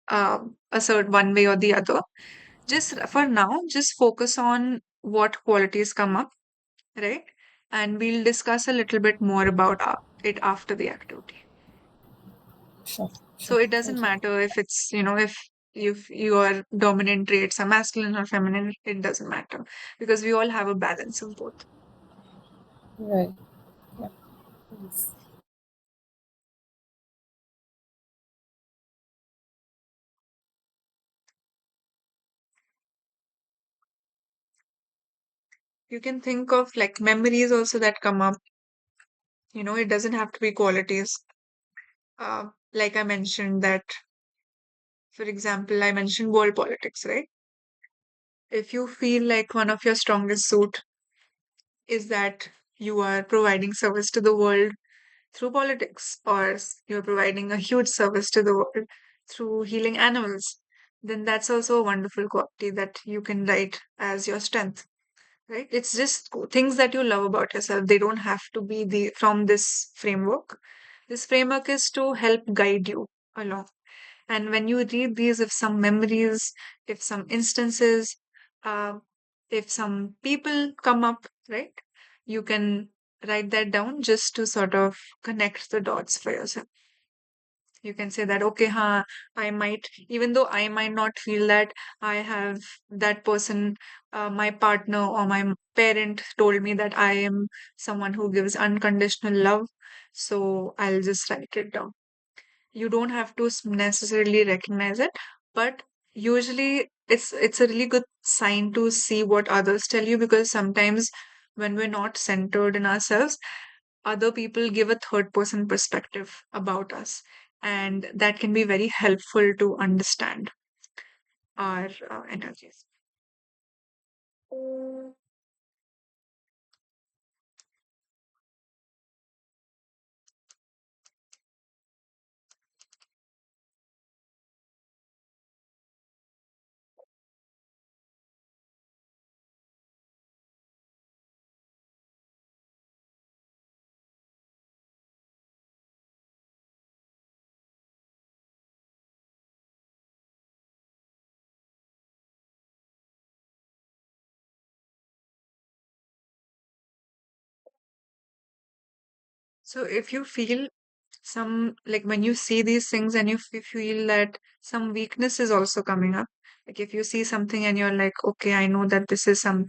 a certain one way or the other. Just for now, just focus on what qualities come up, right? And we'll discuss a little bit more about it after the activity. Sure, So sure. it doesn't Thank you. matter if it's, if your dominant traits are masculine or feminine, it doesn't matter because we all have a balance of both. Right. Yeah. Thanks. You can think of like memories also that come up. It doesn't have to be qualities. Like I mentioned that, for example, I mentioned world politics, right? If you feel like one of your strongest suit is that you are providing service to the world through politics, or you're providing a huge service to the world through healing animals, then that's also a wonderful quality that you can write as your strength, right? It's just things that you love about yourself. They don't have to be the from this framework. This framework is to help guide you along. And when you read these, if some memories, if some instances, uh, if some people come up, right, you can write that down just to sort of connect the dots for yourself. You can say that, okay, huh, I might, even though I might not feel that I have that person, my partner or my parent told me that I am someone who gives unconditional love. So I'll just write it down. You don't have to necessarily recognize it, but usually it's a really good sign to see what others tell you, because sometimes when we're not centered in ourselves, other people give a third person perspective about us, and that can be very helpful to understand our energies. So if you feel some, like when you see these things and if you feel that some weakness is also coming up, like if you see something and you're like, okay, I know that this is some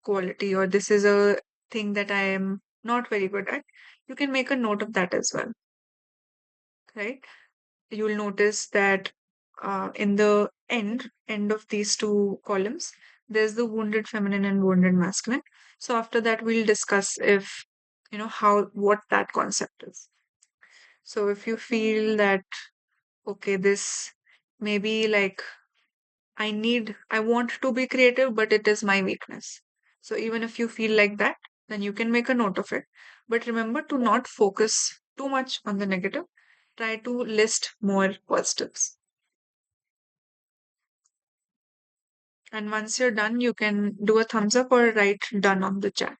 quality or this is a thing that I am not very good at, you can make a note of that as well, right? You'll notice that in the end of these two columns, there's the wounded feminine and wounded masculine. So after that, we'll discuss if how what that concept is. So if you feel that, okay, this maybe like I want to be creative, but it is my weakness. So even if you feel like that, then you can make a note of it. But remember to not focus too much on the negative. Try to list more positives. And once you're done, you can do a thumbs up or write done on the chat.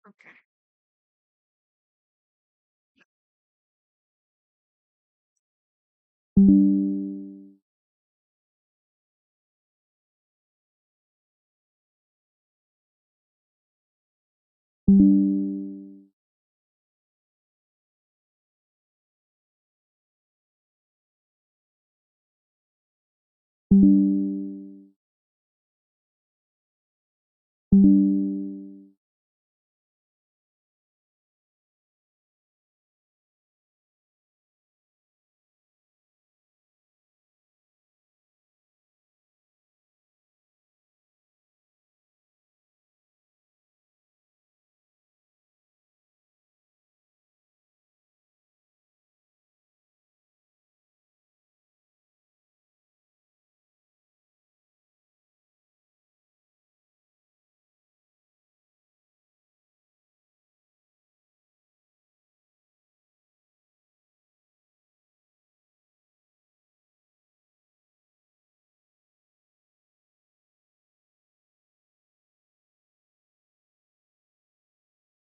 Okay.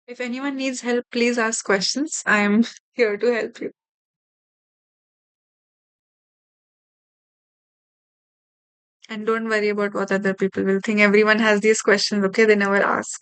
If anyone needs help, please ask questions. I'm here to help you. And don't worry about what other people will think. Everyone has these questions, okay? They never ask.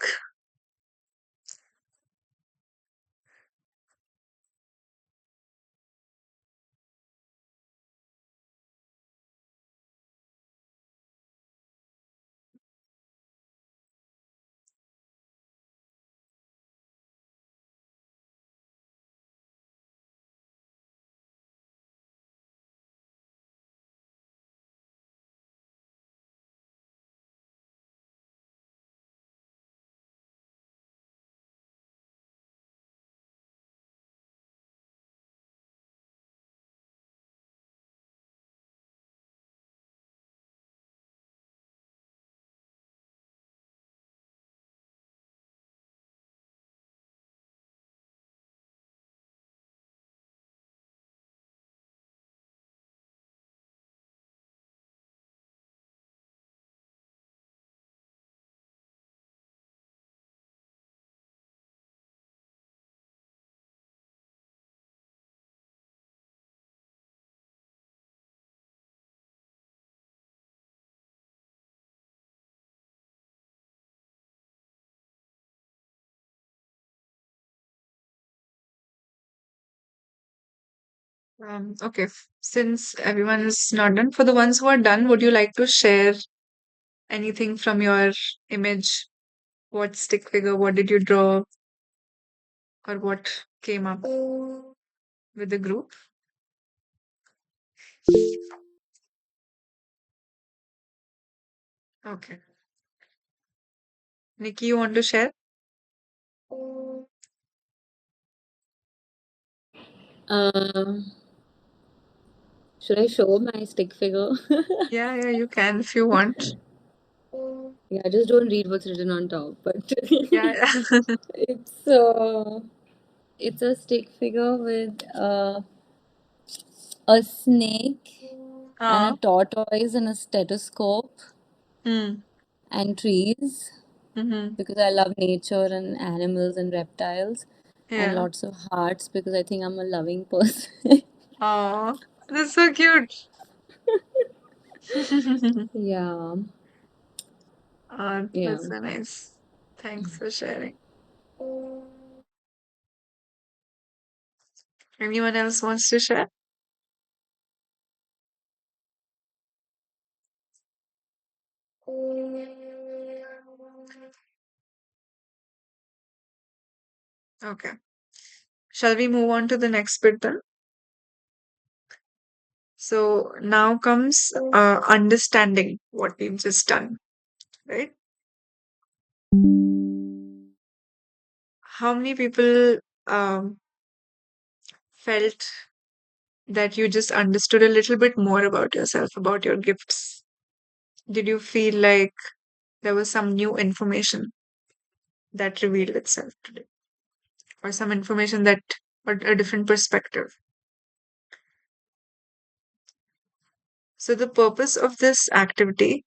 Okay. Since everyone is not done, for the ones who are done, would you like to share anything from your image? What stick figure? What did you draw? Or what came up with the group? Okay. Nikki, you want to share? Uh, should I show my stick figure? Yeah, you can if you want. Yeah, just don't read what's written on top. But Yeah, yeah. it's uh, it's a stick figure with a snake and a Ah, tortoise and a stethoscope hmm. and trees Mm-hmm. because I love nature and animals and reptiles and Yeah. lots of hearts because I think I'm a loving person. Oh, that's so cute. Yeah, yeah. That's so nice. Thanks for sharing. Anyone else wants to share? Okay. Shall we move on to the next bit then? So now comes understanding what we've just done, right? How many people felt that you just understood a little bit more about yourself, about your gifts? Did you feel like there was some new information that revealed itself today, or some information that, or a different perspective? So, the purpose of this activity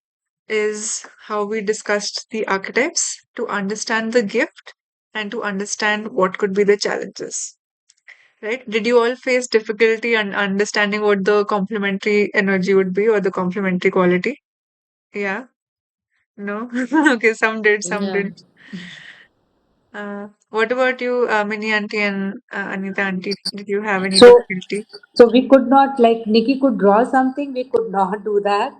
is how we discussed the archetypes to understand the gift and to understand what could be the challenges. Right? Did you all face difficulty in understanding what the complementary energy would be or the complementary quality? Yeah? No? Okay, some did, some Yeah. didn't. What about you, Mini Auntie and Anita Auntie? Did you have any So, difficulty? so we could not, like Nikki could draw something, we could not do that.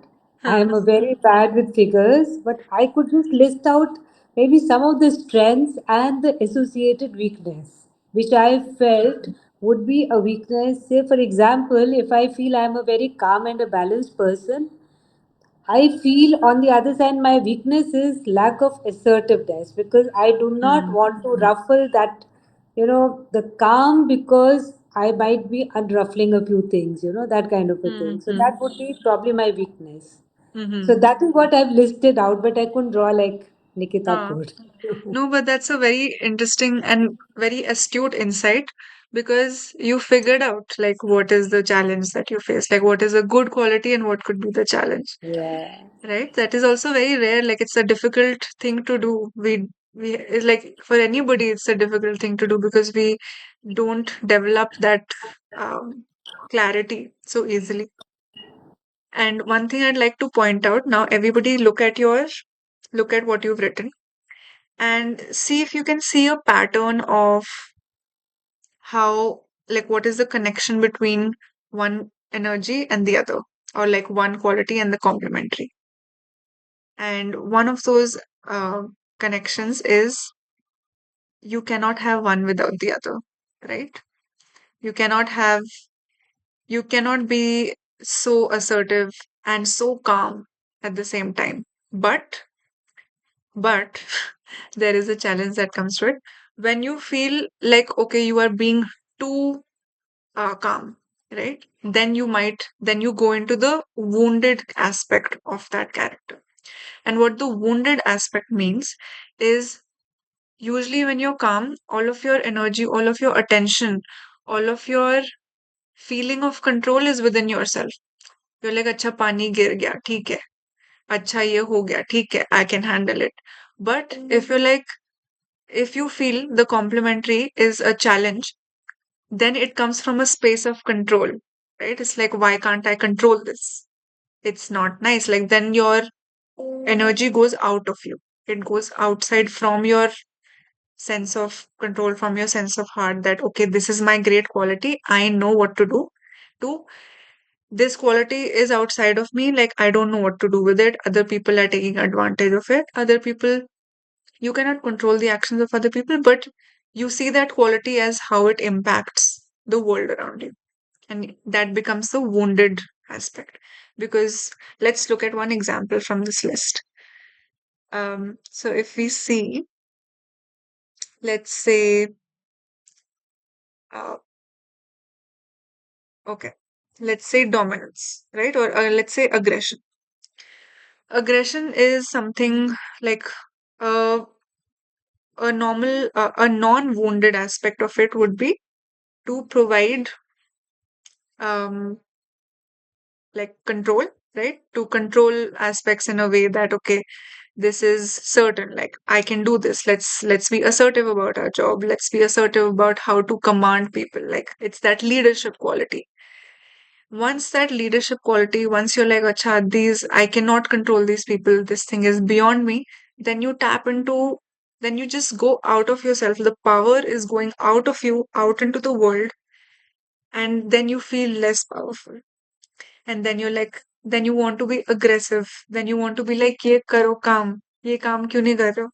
I Huh. am a very bad with figures, but I could just list out maybe some of the strengths and the associated weakness, which I felt would be a weakness. Say, for example, if I feel I'm a very calm and a balanced person, I feel on the other side, my weakness is lack of assertiveness because I do not Hmm. want to ruffle that, the calm because I might be unruffling a few things, that kind of a thing. So Hmm. that would be probably my weakness. So Hmm. that is what I've listed out, but I couldn't draw like Nikita Ah. could. No, but that's a very interesting and very astute insight because you figured out like what is the challenge that you face, like what is a good quality and what could be the challenge, Yeah. right? That is also very rare. Like it's a difficult thing to do. We it's like for anybody, it's a difficult thing to do because we don't develop that um, clarity so easily. And one thing I'd like to point out now, everybody look at what you've written and see if you can see a pattern of how, like, what is the connection between one energy and the other, or like one quality and the complementary. And one of those uh, connections is you cannot have one without the other, right? You cannot have, you cannot be so assertive and so calm at the same time. But there is a challenge that comes to it. When you feel like, okay, you are being too calm, right? Then you go into the wounded aspect of that character. And what the wounded aspect means is usually when you're calm, all of your energy, all of your attention, all of your feeling of control is within yourself. You're like, अच्छा पानी गिर गया, ठीक है. अच्छा ये हो गया, ठीक है. I can handle it. But if you feel the complementary is a challenge, then it comes from a space of control, right? It's like, why can't I control this? It's not nice. Like, then your energy goes out of you, it goes outside from your sense of control, from your sense of heart that, okay, this is my great quality. I know what to do. to this quality is outside of me, like I don't know what to do with it. Other people are taking advantage of it. Other people, you cannot control the actions of other people, but you see that quality as how it impacts the world around you. And that becomes the wounded aspect. Because let's look at one example from this list. So if we see, let's say, uh, okay, let's say dominance, right? Or let's say aggression. Aggression is something like uh, a non-wounded aspect of it would be to provide um, like control, right? To control aspects in a way that, okay, this is certain, like I can do this. Let's be assertive about our job. Let's be assertive about how to command people. Like it's that leadership quality. Once that leadership quality, once you're like, acha, these, I cannot control these people, this thing is beyond me, then you tap into, then you just go out of yourself. The power is going out of you, out into the world, and then you feel less powerful. And then you're like, then you want to be aggressive. Then you want to be like, ye karo kaam, ye kaam kyun nahi kar rahe ho?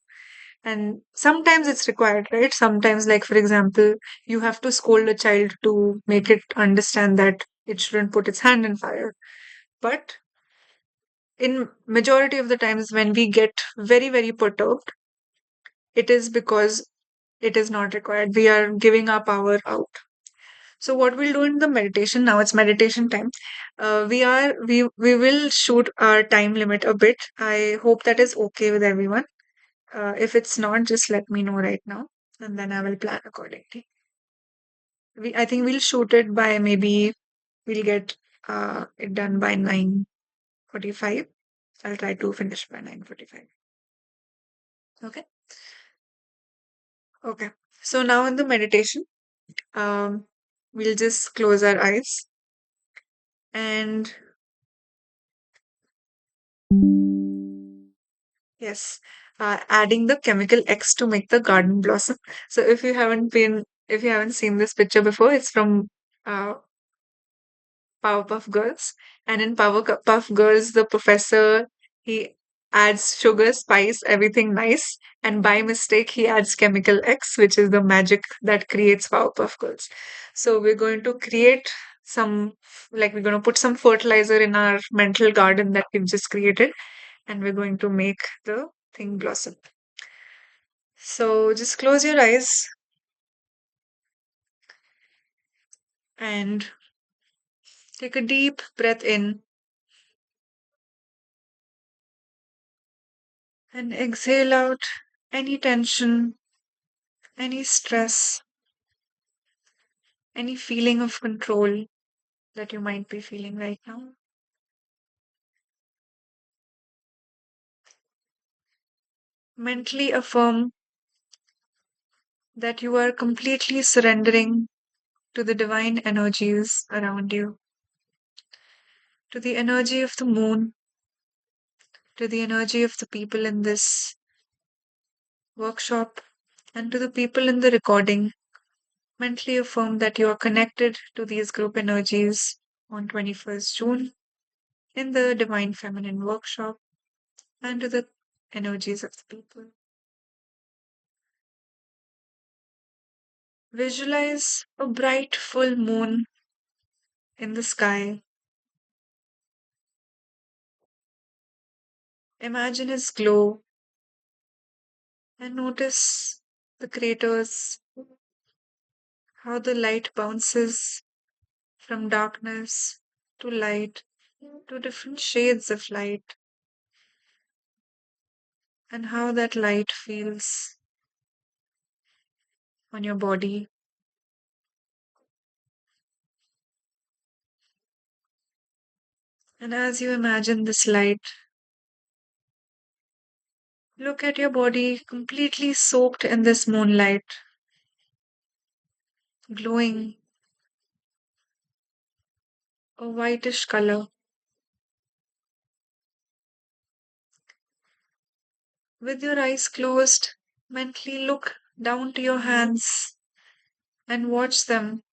And sometimes it's required, right? Sometimes, like for example, you have to scold a child to make it understand that it shouldn't put its hand in fire. But in majority of the times when we get very, very perturbed, it is because it is not required. We are giving our power out. So what we'll do in the meditation now, it's meditation time. We will shoot our time limit a bit. I hope that is okay with everyone. If it's not, just let me know right now, and then I will plan accordingly. I think we'll shoot it by maybe we'll get it done by 9:45. I'll try to finish by 9:45. Okay. Okay. So now in the meditation, um, we'll just close our eyes and yes, adding the chemical X to make the garden blossom. So if you haven't seen this picture before, it's from uh, Powerpuff Girls. And in Powerpuff Girls, the professor, he adds sugar, spice, everything nice. And by mistake, he adds chemical X, which is the magic that creates Powerpuff Girls. So we're going to create some, like we're going to put some fertilizer in our mental garden that we've just created. And we're going to make the thing blossom. So just close your eyes and take a deep breath in and exhale out any tension, any stress, any feeling of control that you might be feeling right now. Mentally affirm that you are completely surrendering to the divine energies around you, to the energy of the moon, to the energy of the people in this workshop, and to the people in the recording. Mentally affirm that you are connected to these group energies on 21st June in the Divine Feminine workshop and to the energies of the people. Visualize a bright full moon in the sky. Imagine its glow and notice the craters, how the light bounces from darkness to light, to different shades of light, and how that light feels on your body. And as you imagine this light, look at your body completely soaked in this moonlight, glowing a whitish color. With your eyes closed, mentally look down to your hands and watch them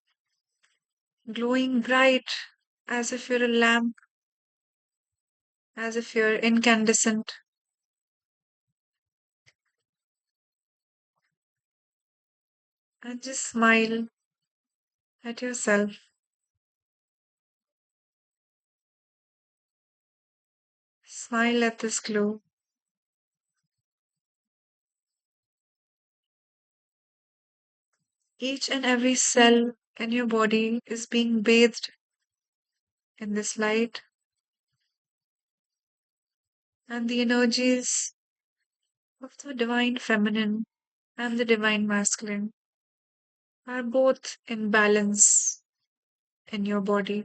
glowing bright as if you're a lamp, as if you're incandescent. And just smile at yourself. Smile at this glow. Each and every cell in your body is being bathed in this light, and the energies of the divine feminine and the divine masculine are both in balance in your body.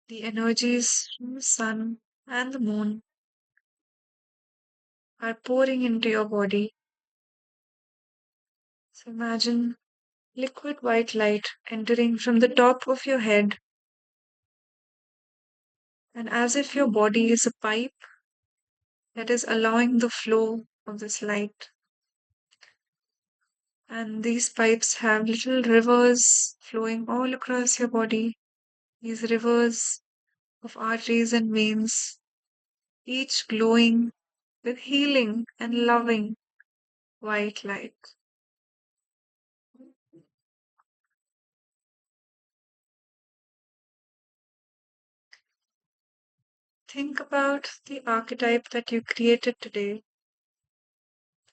The energies from the sun and the moon are pouring into your body. So imagine liquid white light entering from the top of your head, and as if your body is a pipe that is allowing the flow of this light. And these pipes have little rivers flowing all across your body. These rivers of arteries and veins, each glowing with healing and loving white light. Think about the archetype that you created today,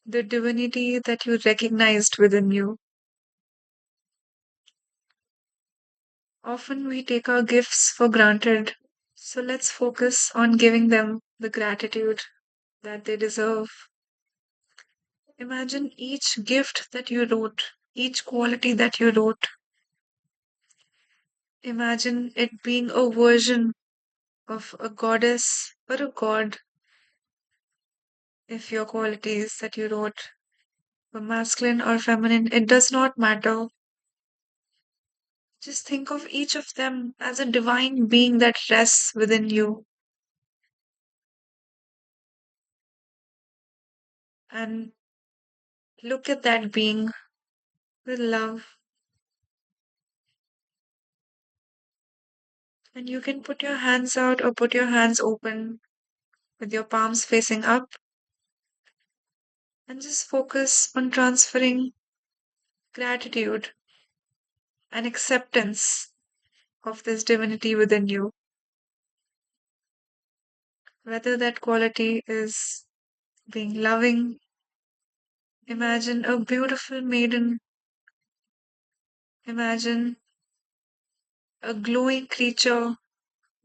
the divinity that you recognized within you. Often we take our gifts for granted, so let's focus on giving them the gratitude that they deserve. Imagine each gift that you wrote, each quality that you wrote. Imagine it being a version of a goddess or a god. If your qualities that you wrote were masculine or feminine, it does not matter. Just think of each of them as a divine being that rests within you. And look at that being with love. And you can put your hands out or put your hands open with your palms facing up and just focus on transferring gratitude and acceptance of this divinity within you. Whether that quality is being loving, imagine a beautiful maiden, imagine a glowing creature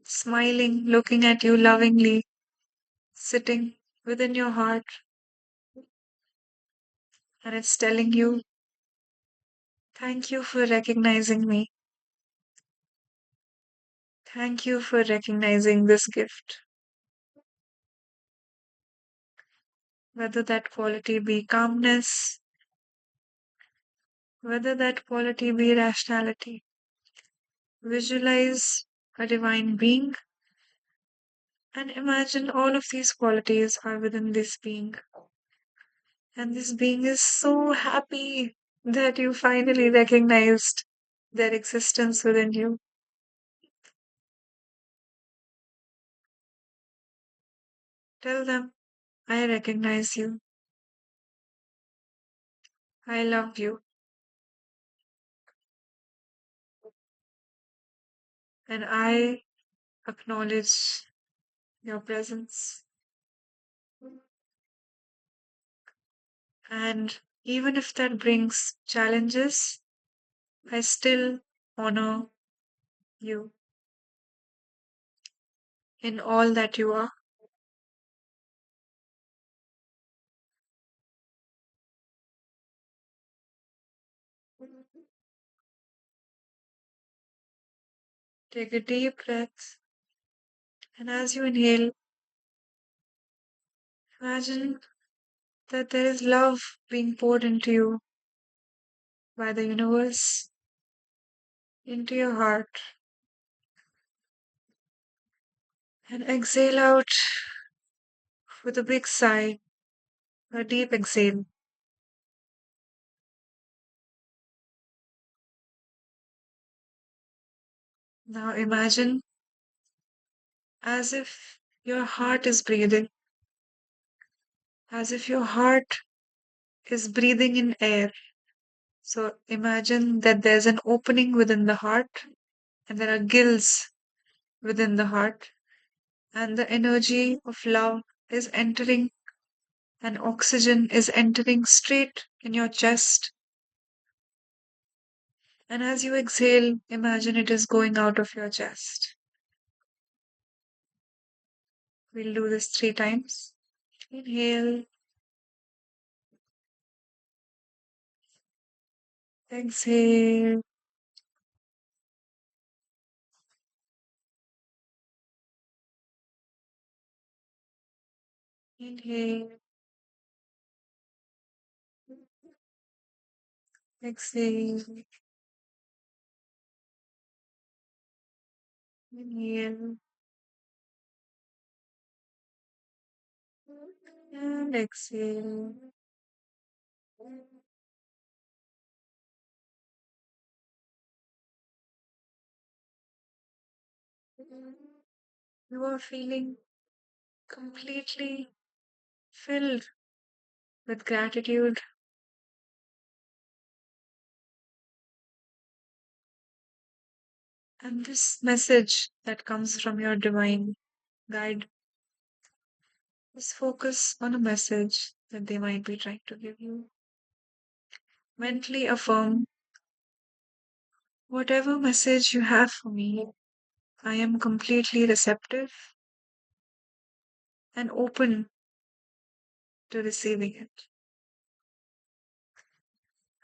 smiling, looking at you lovingly, sitting within your heart, and it's telling you, thank you for recognizing me. Thank you for recognizing this gift. Whether that quality be calmness, whether that quality be rationality. Visualize a divine being and imagine all of these qualities are within this being. And this being is so happy that you finally recognized their existence within you. Tell them, I recognize you. I love you. And I acknowledge your presence. And even if that brings challenges, I still honor you in all that you are. Take a deep breath. And as you inhale, imagine that there is love being poured into you by the universe, into your heart. And exhale out with a big sigh, a deep exhale. Now imagine as if your heart is breathing, as if your heart is breathing in air. So imagine that there's an opening within the heart and there are gills within the heart, and the energy of love is entering and oxygen is entering straight in your chest. And as you exhale, imagine it is going out of your chest. We'll do this 3 times. Inhale, exhale, inhale, exhale, inhale, and exhale. You are feeling completely filled with gratitude. And this message that comes from your divine guide is focus on a message that they might be trying to give you. Mentally affirm whatever message you have for me, I am completely receptive and open to receiving it.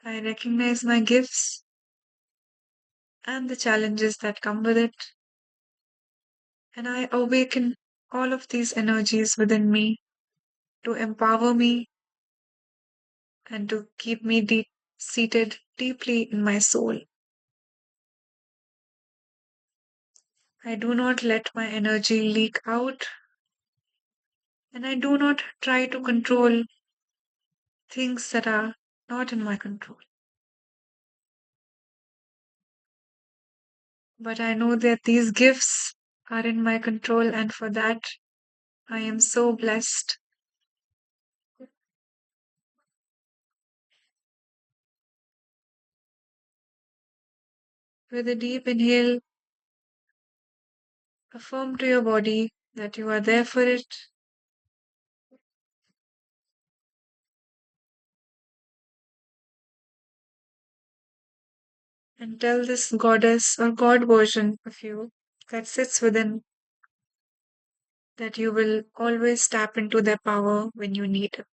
I recognize my gifts and the challenges that come with it, and I awaken all of these energies within me to empower me and to keep me seated deeply in my soul. I do not let my energy leak out, and I do not try to control things that are not in my control. But I know that these gifts are in my control, and for that, I am so blessed. With a deep inhale, affirm to your body that you are there for it. And tell this goddess or God version of you that sits within that you will always tap into their power when you need it.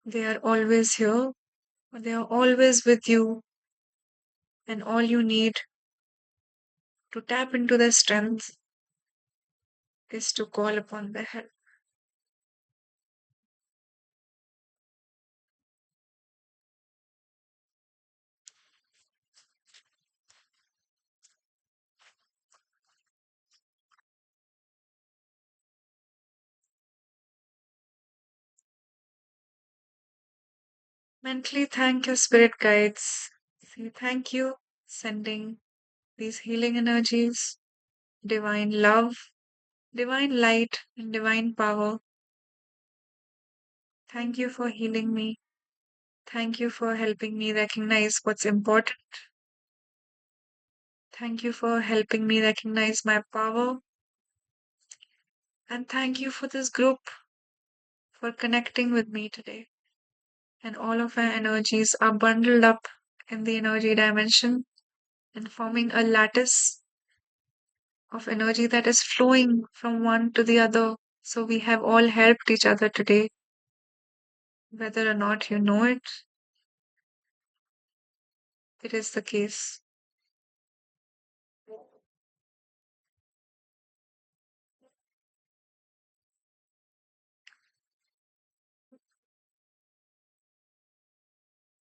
They are always here, they are always with you, and all you need to tap into their strength is to call upon their help. Mentally thank your spirit guides. Say thank you, sending these healing energies, divine love, divine light, and divine power. Thank you for healing me. Thank you for helping me recognize what's important. Thank you for helping me recognize my power. And thank you for this group for connecting with me today. And all of our energies are bundled up in the energy dimension and forming a lattice of energy that is flowing from one to the other. So we have all helped each other today, whether or not you know it, it is the case.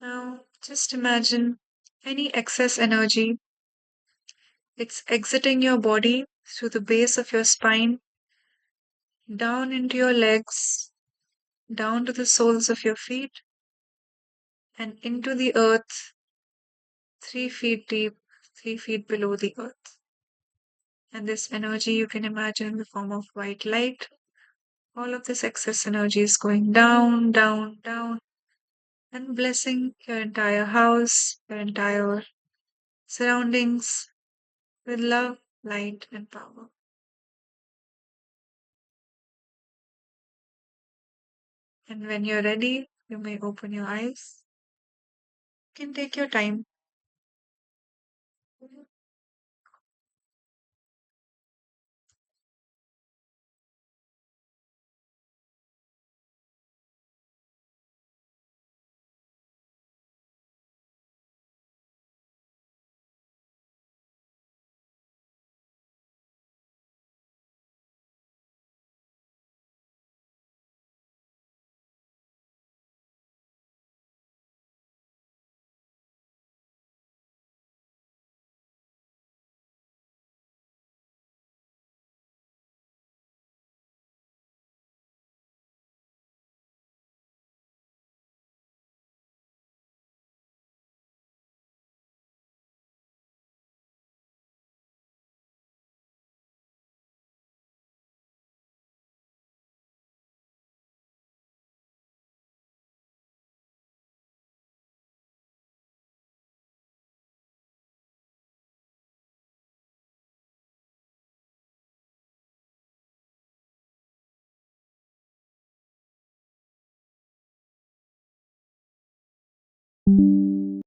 Now, just imagine any excess energy, it's exiting your body through the base of your spine, down into your legs, down to the soles of your feet, and into the earth 3 feet deep, 3 feet below the earth. And this energy you can imagine in the form of white light. All of this excess energy is going down, down, down, and blessing your entire house, your entire surroundings with love, light, and power. And when you're ready, you may open your eyes. You can take your time.